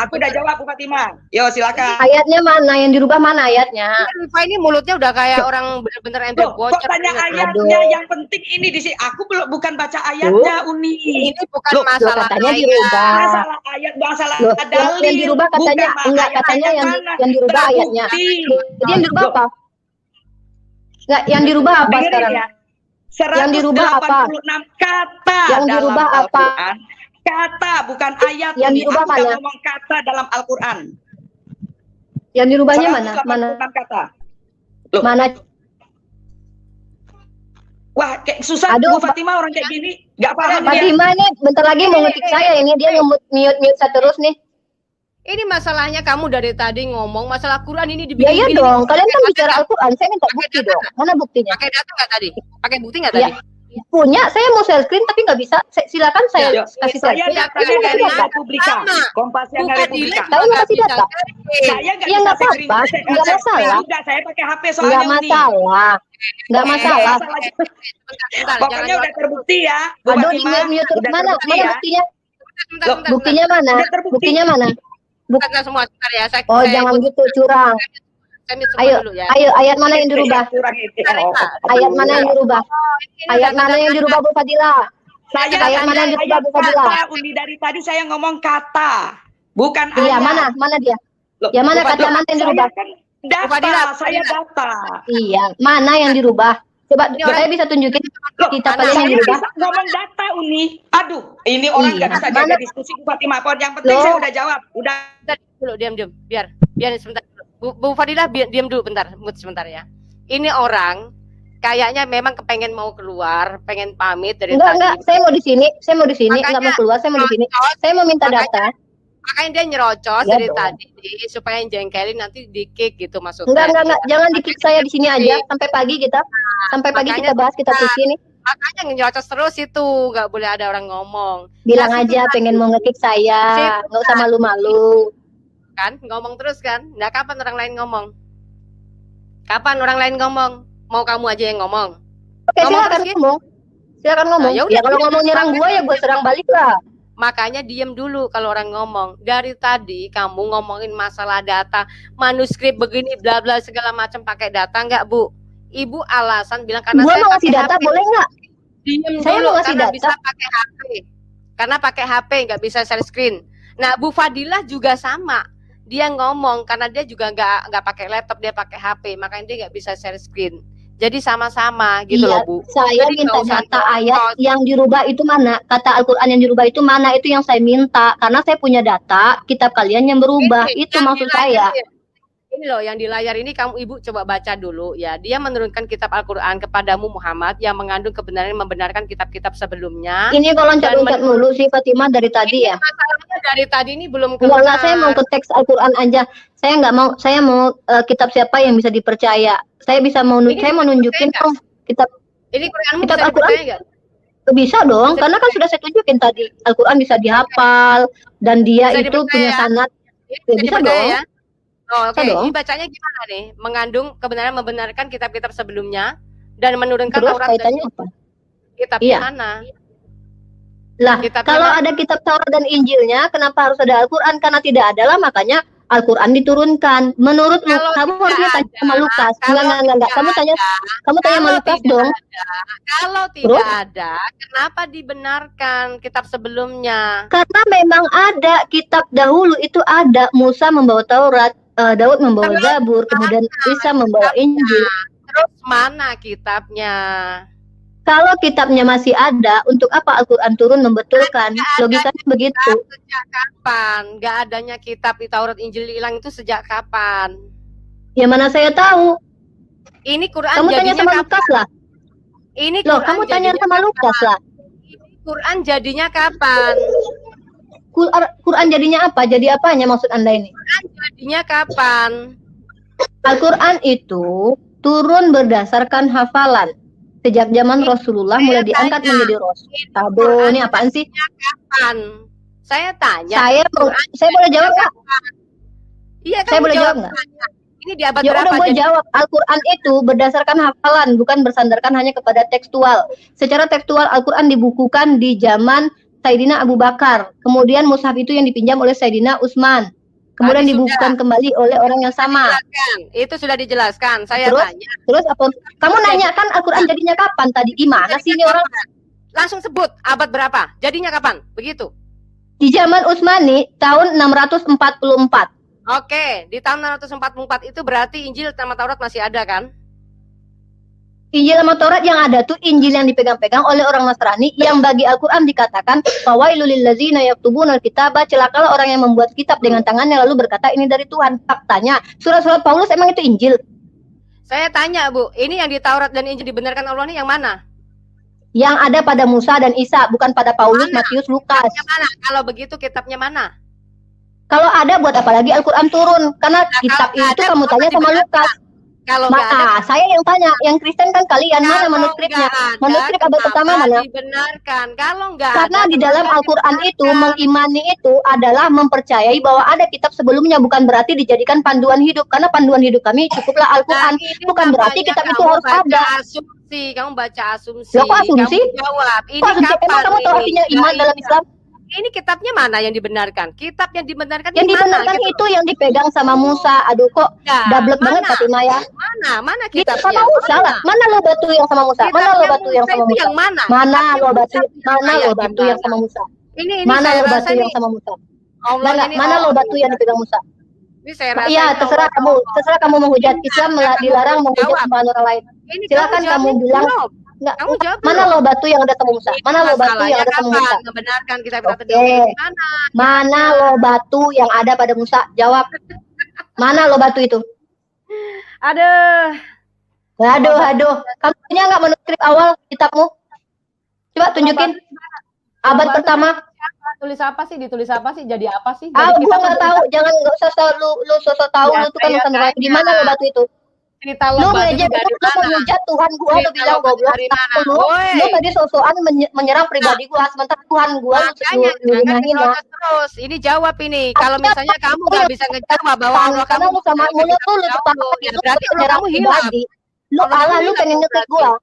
aku udah jawab Bu Fatima. Yo silakan. Ayatnya mana yang dirubah, mana ayatnya? Rifa ini mulutnya udah kayak orang bener-bener ente bocor. Kok tanya ayatnya? Yang penting ini di sini. Aku bukan baca ayatnya, Uni. Ini bukan masalah katanya dirubah. Masalah ayat, masalah dalil. Yang dirubah katanya enggak, katanya yang dirubah ayatnya. Jadi yang dirubah apa? Enggak, yang dirubah apa sekarang? Ya. Yang dirubah apa? Kata. Yang dirubah apa? Kata, bukan ayat. Yang dirubah mana? Ngomong kata dalam Al-Quran. Yang dirubahnya mana? Mana? Kata. Loh. Mana? Wah, kayak susah. Bu Fatima orang kayak gini, nggak paham. Fatima ini bentar lagi mau ngetik saya ini, dia mute saya terus nih. Ini masalahnya kamu dari tadi ngomong masalah Quran ini dibikin. Ya iya dong, kalian kan bicara Al-Quran, saya minta bukti dong. Mana buktinya? Pakai data nggak tadi? Pakai bukti nggak tadi? Punya, saya mau share screen tapi nggak bisa. Silakan saya kasih share Saya screen. data dari Republika, Kompasiana Republika. Saya mau kasih data. Saya nggak Ya bisa nggak apa-apa, nggak masalah. Juga saya pakai HP Nggak soalnya masalah, nggak masalah. Pokoknya udah terbukti ya. Bu Aduh, Fatimah, di mute udah mana? terbukti Mana ya. buktinya? Loh, Buktinya mana? Udah terbukti. Buktinya mana? Bukan semua sebentar ya. Oh, jangan gitu, curang. Saya mute semua Ayo, dulu ya. ayo, ayat mana yang dirubah? Kurang itu. Ayat mana yang dirubah? Ayat mana yang dirubah, Bu Fadila? Saya Ayat mana yang dirubah, Bu Fadila? kata, Uni, dari tadi saya ngomong kata, bukan Iya, ayat. mana dia? Loh, Ya mana Bu kata Fadila, mana yang dirubah? Saya kan data, Fadila, saya data. Iya, mana yang dirubah? Coba Ini orang- saya bisa tunjukin Loh, kitab mana kalian yang saya dirubah. bisa ngomong data, Uni. Aduh, ini orang Iya, nggak bisa mana? jaga diskusi Bu Fatimah. Yang penting Loh. saya udah jawab. Udah. Bentar dulu, diam. Biar sebentar. Bu Fadilah, diam dulu bentar, mute sebentar ya. Ini orang kayaknya memang kepengen mau keluar, pengen pamit dari Enggak, tadi. saya mau di sini, Makanya- enggak mau keluar, saya mau di sini. Saya mau minta data. Makanya dia nyerocos Ya dari dong. tadi supaya jengkelin nanti di-kick gitu maksudnya. Enggak, jangan di-kick saya di sini aja sampai pagi kita. Sampai pagi Makanya- kita bahas kitab suci nih. Makanya nyerocos terus itu, nggak boleh ada orang ngomong. Bilang Nah, aja situ pengen mau nge-kick saya, Situ enggak usah malu-malu. kan ngomong terus kan. Nah, kapan orang lain ngomong? Kapan orang lain ngomong? Mau kamu aja yang ngomong. Oke, Ngomong silakan terus, Ki. ngomong. Silakan ngomong. Nah, ya udah, Ya kalau ngomong nyerang gua ya gua serang balik lah. Makanya diem dulu kalau orang ngomong. Dari tadi kamu ngomongin masalah data, manuskrip begini bla bla segala macam pakai data enggak, Bu? Ibu alasan bilang karena Gua saya mau pakai ngasih data HP. boleh nggak? Diem Saya dulu mau ngasih karena data. bisa pakai HP. Karena pakai HP nggak bisa share screen. Nah, Bu Fadilah juga sama. Dia ngomong karena dia juga nggak pakai laptop, dia pakai HP, makanya dia nggak bisa share screen. Jadi sama-sama gitu Iya, loh, Bu. saya Jadi minta nggak usah data ayat nyerocos. yang dirubah itu mana? Kata Al-Quran yang dirubah itu mana? Itu yang saya minta. Karena saya punya data, kitab kalian yang berubah. Ini, Itu yang maksud di layar saya. ini. Ini loh yang di layar ini kamu Ibu coba baca dulu ya. Dia menurunkan kitab Al-Quran kepadamu Muhammad yang mengandung kebenaran membenarkan kitab-kitab sebelumnya. Ini kalau loncat-loncat mulu sih Fatimah dari tadi ya. Masalahnya dari tadi ini belum Enggak, saya mau ke teks Al-Quran aja. Saya nggak mau, saya mau kitab siapa yang bisa dipercaya. Saya bisa saya mau nunjukin dong kitab Ini Quranmu kitab bisa Al-Quran. dipercaya nggak? Bisa dong, karena kan sudah saya tunjukin tadi. Al-Quran bisa dihafal dan dia Bisa itu dipercaya. punya sanad. Ini Ya, bisa dipercaya dong. ya? Oh, oke. Bisa dong. Ini bacanya gimana nih? Mengandung kebenaran membenarkan kitab-kitab sebelumnya dan menurunkan Terus Taurat dan kaitannya apa? kitabnya Iya. mana? Lah, Kitabnya kalau mana? ada kitab Taurat dan Injilnya, kenapa harus ada Al-Quran? Karena tidak ada lah, makanya Al-Quran diturunkan. Menurut Kalau kamu tidak harusnya tanya sama ada, Lukas. kalau Enggak. tidak Kamu tanya ada, sama kalau Lukas tidak dong. Kalau Terus? tidak ada, kenapa dibenarkan kitab sebelumnya? Karena memang ada kitab dahulu itu ada. Musa membawa Taurat, Daud membawa Terus Zabur, kemudian Isa membawa Injil. Terus mana kitabnya? Kalau kitabnya masih ada, untuk apa Al-Quran turun membetulkan? Logikanya begitu. Sejak kapan? Gak adanya kitab di Taurat Injil hilang itu sejak kapan? Ya mana saya tahu. Ini Quran Kamu tanya jadinya sama kapan? Lukas lah. Ini Loh, Quran kamu tanya jadinya sama kapan? Lukas lah. Quran jadinya kapan? Quran jadinya apa? Jadi apanya maksud Anda ini? Quran jadinya kapan? Al-Quran itu turun berdasarkan hafalan. Sejak zaman Rasulullah mulai diangkat menjadi Rasul. Aduh, ini apaan sih? Kapan? Saya tanya. Saya boleh jawab nggak? Iya, Saya kamu boleh jawab nggak? Ini di abad Ya berapa? udah gue Jadi- jawab. Al-Quran itu berdasarkan hafalan, bukan bersandarkan hanya kepada tekstual. Secara tekstual Al-Quran dibukukan di zaman Sayyidina Abu Bakar. Kemudian mushaf itu yang dipinjam oleh Sayyidina Utsman. Kemudian Tadi dibukukan kembali oleh orang yang sama. Dijelaskan. Itu sudah dijelaskan. Saya Terus? tanya. Terus apa? Kamu nanya kan Al-Quran jadinya kapan tadi? Gimana sih ini orang? Langsung sebut abad berapa? Jadinya kapan? Begitu. Di zaman Utsmani tahun 644. Oke, di tahun 644 itu berarti Injil sama Taurat masih ada kan? Injil sama Taurat yang ada tuh Injil yang dipegang-pegang oleh orang Nasrani yang bagi Al-Quran dikatakan fawailul lillazina yaktubunal kitaba, celakalah orang yang membuat kitab dengan tangannya lalu berkata ini dari Tuhan. Faktanya surat-surat Paulus emang itu Injil? Saya tanya, Bu, ini yang di Taurat dan Injil dibenarkan Allah ini yang mana? Yang ada pada Musa dan Isa, bukan pada Paulus, Mana? Matius, Lukas. Yang mana? Kalau begitu kitabnya mana? Kalau ada buat apa lagi Al-Quran turun? Karena Nah, kitab kalau itu ada, kamu kenapa tanya sama dibenarkan? Lukas. Kalau nggak ada, saya yang tanya, yang Kristen kan kalian, mana manuskripnya? Manuskrip abad pertama mana? Dibenarkan. Kalau nggak Karena ada, di dalam Al-Quran itu, mengimani itu adalah mempercayai bahwa ada kitab sebelumnya, bukan berarti dijadikan panduan hidup. Karena panduan hidup kami cukuplah Al-Quran. Bukan berarti kitab itu harus ada. Kamu baca asumsi. Loh, kok asumsi? Kamu jawab. Ini asumsi? Emang kamu tahu artinya iman dalam Islam? Ini kitabnya mana yang dibenarkan? Kitab yang dibenarkan yang dibenarkan mana? Itu yang dipegang sama Musa. Aduh kok dablek banget Fatimah ya. Mana kitabnya? Sama Musa lah. Mana lo batu yang sama Musa? Mana lo batu yang sama Musa? Yang mana? Mana lo batu? Mana lo batu yang sama Musa? Mana lo batu yang sama Musa? Mana lo batu yang dipegang Musa? Iya, terserah kamu menghujat. Islam dilarang menghujat sembahan orang lain. Silakan kamu bilang. Enggak, kamu jawab mana lo batu yang ada sama Musa? Mana lo batu yang ada sama Musa? Membenarkan kita Mana lo batu yang ada pada Musa? Jawab. Mana lo batu itu? Aduh. Kamu punya nggak manuskrip awal kitabmu? Coba tunjukin. Abad pertama. Tulis apa sih? Ditulis apa sih? Jadi apa sih? Gua nggak tahu. Jangan nggak usah lu sosok tahu. Lu tuh kan urusan di mana lo batu itu? Lu ngejek, lu menghujat Tuhan gua, lu bilang goblok. Lu tadi sosokan menyerang pribadi gua, sementara Tuhan gua lu hina. Terus, ini jawab ini. Kalau misalnya kamu nggak bisa ngejawab bahwa Allah kamu lu sama mulut lu berarti menyerang pribadi. Lu Allah, lu pengen ngekik gua.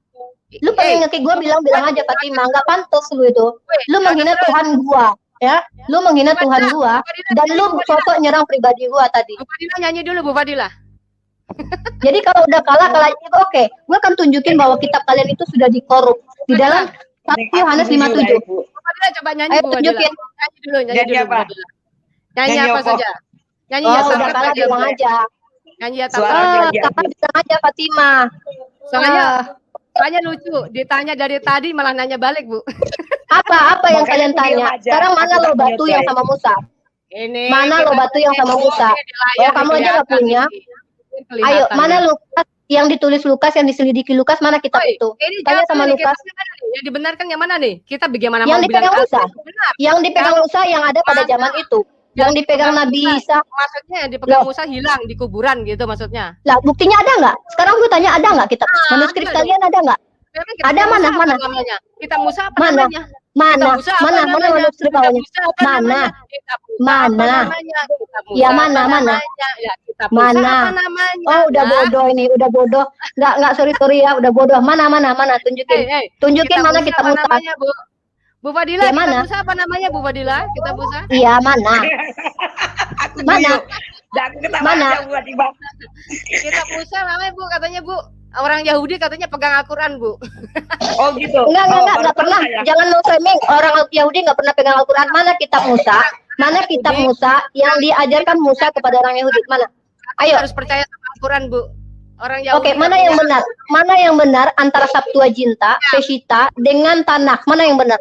Lu pengen ngekik gua, bilang aja Fatimah, nggak pantas lu itu. Lu menghina Tuhan gua. Ya, lu menghina Tuhan gua dan lu sosok nyerang pribadi gua tadi. Bu Fadila nyanyi dulu, Bu Fadila. Jadi kalau udah kalah itu oke. Gue akan tunjukin bahwa kitab kalian itu sudah dikorup di dalam 1 Yohanes 5:7. Coba nyanyi. Ayo tunjukin. Nyanyi dulu. Nyanyi apa saja? Nyanyi ya udah kalah bilang aja. Nyanyi ya kalah bilang aja Fatimah. Soalnya lucu, ditanya dari tadi malah nanya balik, Bu. Apa yang kalian tanya? Sekarang mana lo batu yang sama Musa? Mana lo batu yang sama Musa? Oh, kamu aja gak punya. Ayo, mana Lukas yang ditulis Lukas, yang diselidiki Lukas, mana kitab itu? Tanya sama Lukas. Yang dibenarkan yang mana nih? Kita bagaimana yang dipegang Musa? Yang dipegang Musa yang ada pada zaman itu. Yang dipegang Nabi Isa. Maksudnya yang dipegang Musa hilang di kuburan gitu maksudnya. Lah, buktinya ada nggak? Sekarang gue tanya, ada nggak kitab? Manuskrip kalian ada nggak? Ada mana? Kitab Musa apa namanya? Mana manuskrip awalnya? Mana? Ya mana? Oh, udah bodoh ini, udah bodoh. Enggak sorry ya, udah bodoh. Mana? Tunjukin mana kitab Musa. Bu Fadila, ya, mana? Kitab Musa apa namanya Bu Fadila? Kitab Musa? Iya, mana? Mana? Kitab Musa namanya Bu, katanya Bu. Orang Yahudi katanya pegang Al-Quran, Bu. Oh gitu. Enggak pernah. Ya. Jangan mau framing. Orang Yahudi enggak pernah pegang Al-Quran. Mana kitab Musa? Mana kitab Musa yang diajarkan Musa kepada orang Yahudi? Mana? Ayo. Harus percaya sama Al-Quran, Bu. Orang Yahudi. Oke, mana yang benar? Mana yang benar antara Septuaginta, Peshitta dengan Tanakh? Mana yang benar?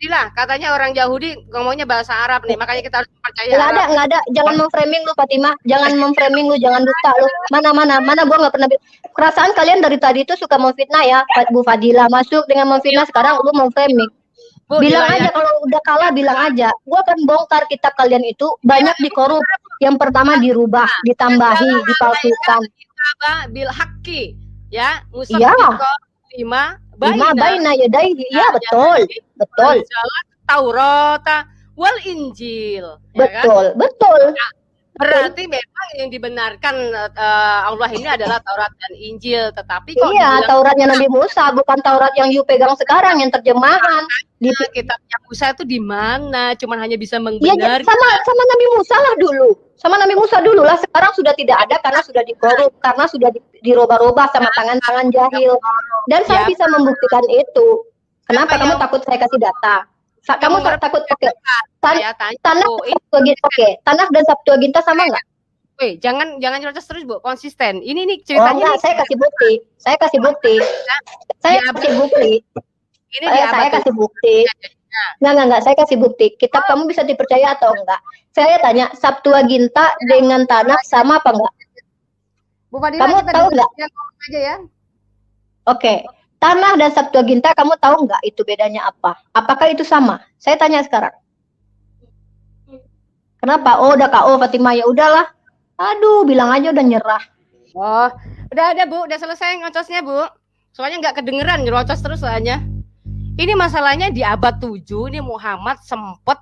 Lah, katanya orang Yahudi ngomongnya bahasa Arab nih, makanya kita harus percaya. Nggak ada. Jangan memframing lu, Fatimah. Jangan memframing lu, jangan dusta lu. Mana gua nggak pernah. Perasaan kalian dari tadi itu suka memfitnah ya, Bu Fadila. Masuk dengan memfitnah, sekarang lu memframing. Bilang aja kalau udah kalah, bilang aja. Gua akan bongkar kitab kalian itu banyak dikorup. Yang pertama dirubah, ditambahi, dipalsukan. Bil haqqi, ya. Iya. 5 baina yadayhi. Iya, betul. Taurat wal Injil. Betul. Berarti memang yang dibenarkan Allah ini adalah Taurat dan Injil, tetapi kok Tauratnya Nabi Musa, bukan Taurat yang you pegang sekarang, yang terjemahan. Di kitabnya Musa itu di mana? Cuman hanya bisa membenarkan. Ya, sama Nabi Musa lah dulu. Sama Nabi Musa dulu lah. Sekarang sudah tidak ada karena sudah dikorup, karena sudah dirubah-rubah sama tangan-tangan jahil. Dan saya bisa membuktikan itu. Kenapa kamu takut saya kasih data? Kamu takut Tanakh dan Septuaginta sama nggak? Jangan nyerocos terus, Bu. Konsisten. Ini nih ceritanya. Saya kasih bukti. Saya kasih bukti. Enggak. Saya kasih bukti. Kitab kamu bisa dipercaya atau enggak? Saya tanya, Septuaginta dengan Tanakh sama apa enggak? Bu Fadila, kamu tahu nggak? Aja ya. Oke. Tanakh dan Septuaginta, kamu tahu nggak itu bedanya apa? Apakah itu sama? Saya tanya sekarang. Kenapa? Oh, udah KO Fatimah, ya udahlah. Aduh, bilang aja udah nyerah. Oh, Udah ada Bu, udah selesai ngocosnya Bu. Soalnya nggak kedengeran, nyerocos terus soalnya. Ini masalahnya di abad 7, ini Muhammad sempat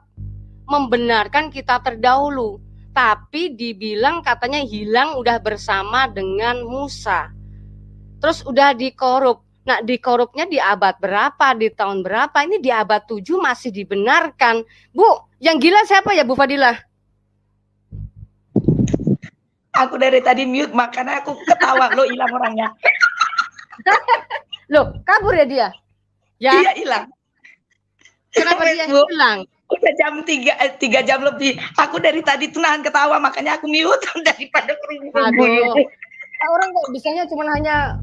membenarkan kita terdahulu. Tapi dibilang katanya hilang udah bersama dengan Musa. Terus udah dikorup. Nah, dikorupnya di abad berapa, di tahun berapa? Ini di abad 7 masih dibenarkan. Bu, yang gila siapa ya Bu Fadilah? Aku dari tadi mute, makanya aku ketawa. Lo hilang orangnya. Loh, kabur ya dia? Ya. Iya, hilang. Kenapa dia hilang? Udah jam 3 jam lebih. Aku dari tadi tuh nahan ketawa, makanya aku mute daripada Aduh. Orang kok bisanya cuma hanya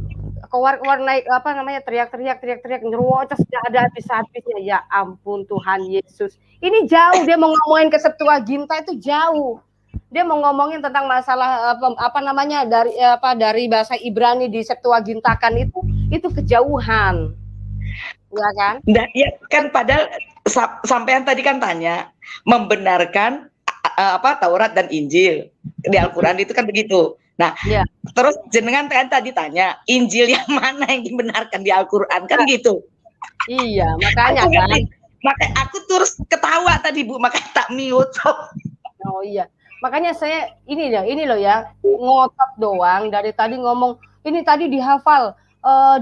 keluar naik apa namanya teriak nyerocos tidak ada habis-habisnya. Ya ampun Tuhan Yesus. Ini jauh dia mau ngomongin ke Septuaginta itu jauh. Dia mau ngomongin tentang masalah apa namanya dari bahasa Ibrani di Septuagintakan itu kejauhan. Ya kan? Nah, ya kan padahal sampean tadi kan tanya membenarkan Taurat dan Injil di Al-Qur'an itu kan begitu. Nah, ya. Terus jenengan kan tadi tanya Injil yang mana yang dibenarkan di Al-Qur'an kan gitu. Iya, makanya makanya aku terus ketawa tadi Bu, makanya tak mute. Oh iya. Makanya saya ini loh ya, ngotot doang dari tadi ngomong ini tadi dihafal.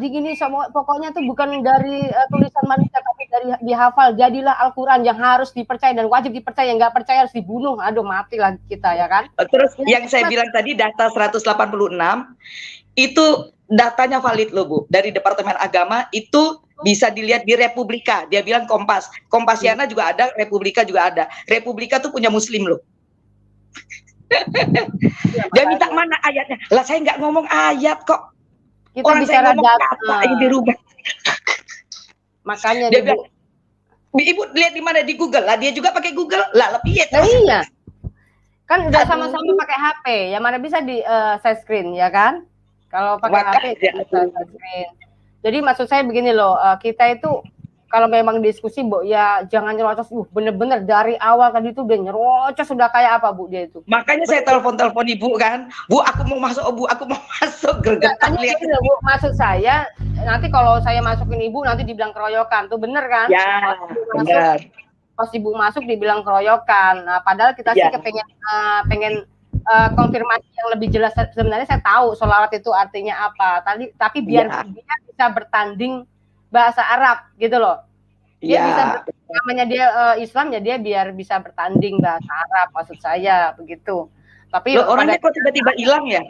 Di gini pokoknya tuh bukan dari tulisan manusia tapi dari dihafal. Jadilah Al-Qur'an yang harus dipercaya dan wajib dipercaya, yang nggak percaya harus dibunuh. Aduh, mati lagi kita ya kan. Terus yang saya bilang tadi data 186 itu datanya valid loh Bu. Dari Departemen Agama itu bisa dilihat di Republika. Dia bilang Kompasiana juga ada, Republika juga ada. Republika tuh punya Muslim loh. Dia minta mana ayatnya? Lah saya nggak ngomong ayat kok. Kita orang bicara data ini dirubah. Makanya dia bilang, Ibu lihat di mana di Google lah, dia juga pakai Google lah lebih ya. Iya. Kan udah sama-sama pakai HP, yang mana bisa di share screen ya kan? Kalau pakai HP bisa share screen. Jadi maksud saya begini loh, kita itu kalau memang diskusi Bu ya jangan nyerocos. Bener-bener dari awal tadi tuh udah nyerocos, sudah kayak apa Bu dia itu. Makanya saya telepon Ibu kan, Bu aku mau masuk, Bu aku mau masuk. Gregetan lihat itu Bu, maksud saya nanti kalau saya masukin Ibu nanti dibilang keroyokan tuh, bener kan? Ya benar. Pas Ibu masuk dibilang keroyokan. Nah, padahal kita sih pengen konfirmasi yang lebih jelas. Sebenarnya saya tahu sholawat itu artinya apa. Tapi biar dia bisa bertanding bahasa Arab gitu loh. Dia bisa namanya dia Islam ya, dia biar bisa bertanding bahasa Arab, maksud saya begitu. Tapi orangnya kok tiba-tiba hilang ya?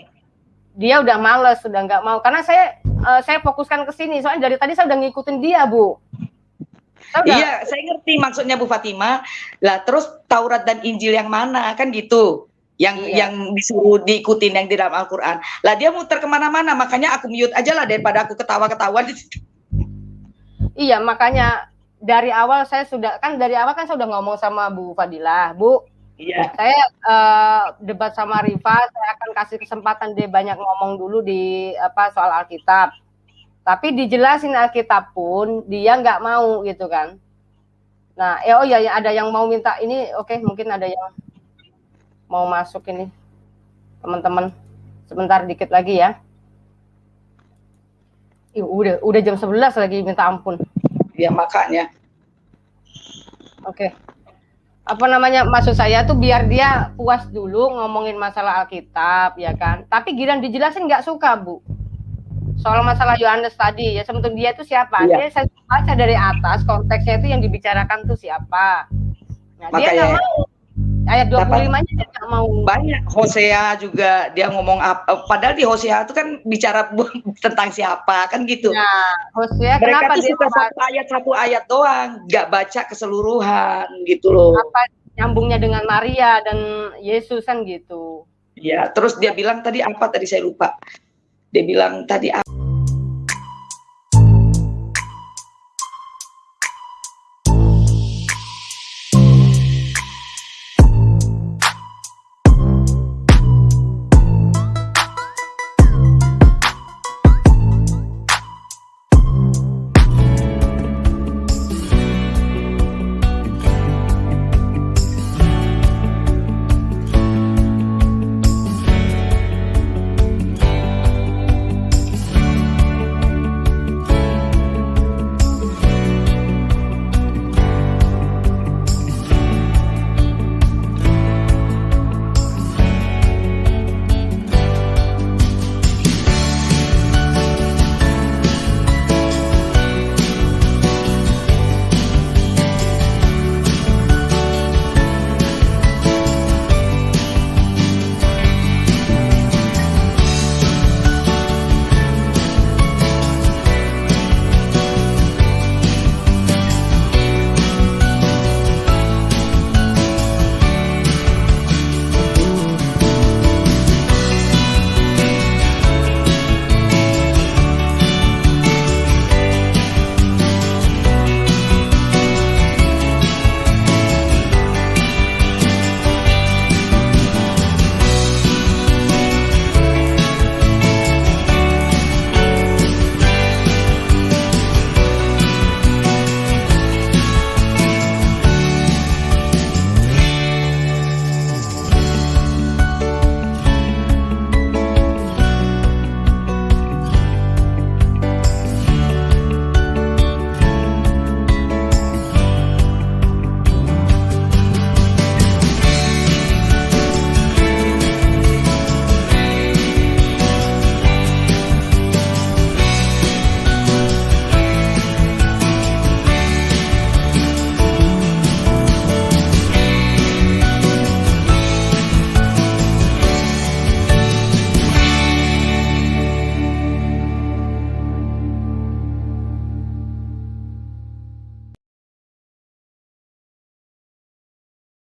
Dia udah males, udah nggak mau. Karena saya fokuskan ke sini, soalnya dari tadi saya udah ngikutin dia Bu. Iya, saya ngerti maksudnya Bu Fatimah. Lah terus Taurat dan Injil yang mana kan gitu? Yang disuruh diikutin yang di dalam Al-Qur'an. Lah dia muter kemana-mana, makanya aku mute aja lah daripada aku ketawa-ketawa di situ. Iya, makanya dari awal saya sudah sudah ngomong sama Bu Fadilah, Bu. Iya. Saya debat sama Rifa, saya akan kasih kesempatan dia banyak ngomong dulu di soal Alkitab. Tapi dijelasin Alkitab pun dia nggak mau gitu kan. Nah, ada yang mau minta ini, oke, mungkin ada yang mau masuk ini. Teman-teman, sebentar dikit lagi ya. Udah jam 11 lagi, minta ampun. Ya makanya. Oke. Apa namanya, maksud saya tuh biar dia puas dulu ngomongin masalah Alkitab ya kan. Tapi giliran dijelasin nggak suka Bu. Soal masalah Yohanes tadi ya, sebetulnya dia itu siapa? Dia saya baca dari atas konteksnya itu yang dibicarakan tuh siapa. Nah, dia nggak mau. Ayat 25-nya dia nggak mau. Banyak Hosea juga dia ngomong apa, padahal di Hosea itu kan bicara tentang siapa kan gitu. Nah, Hosea mereka kenapa tuh dia suka satu ayat doang, nggak baca keseluruhan gitu loh. Apa nyambungnya dengan Maria dan Yesus kan gitu. Ya, terus dia bilang tadi apa, tadi saya lupa. Dia bilang tadi apa?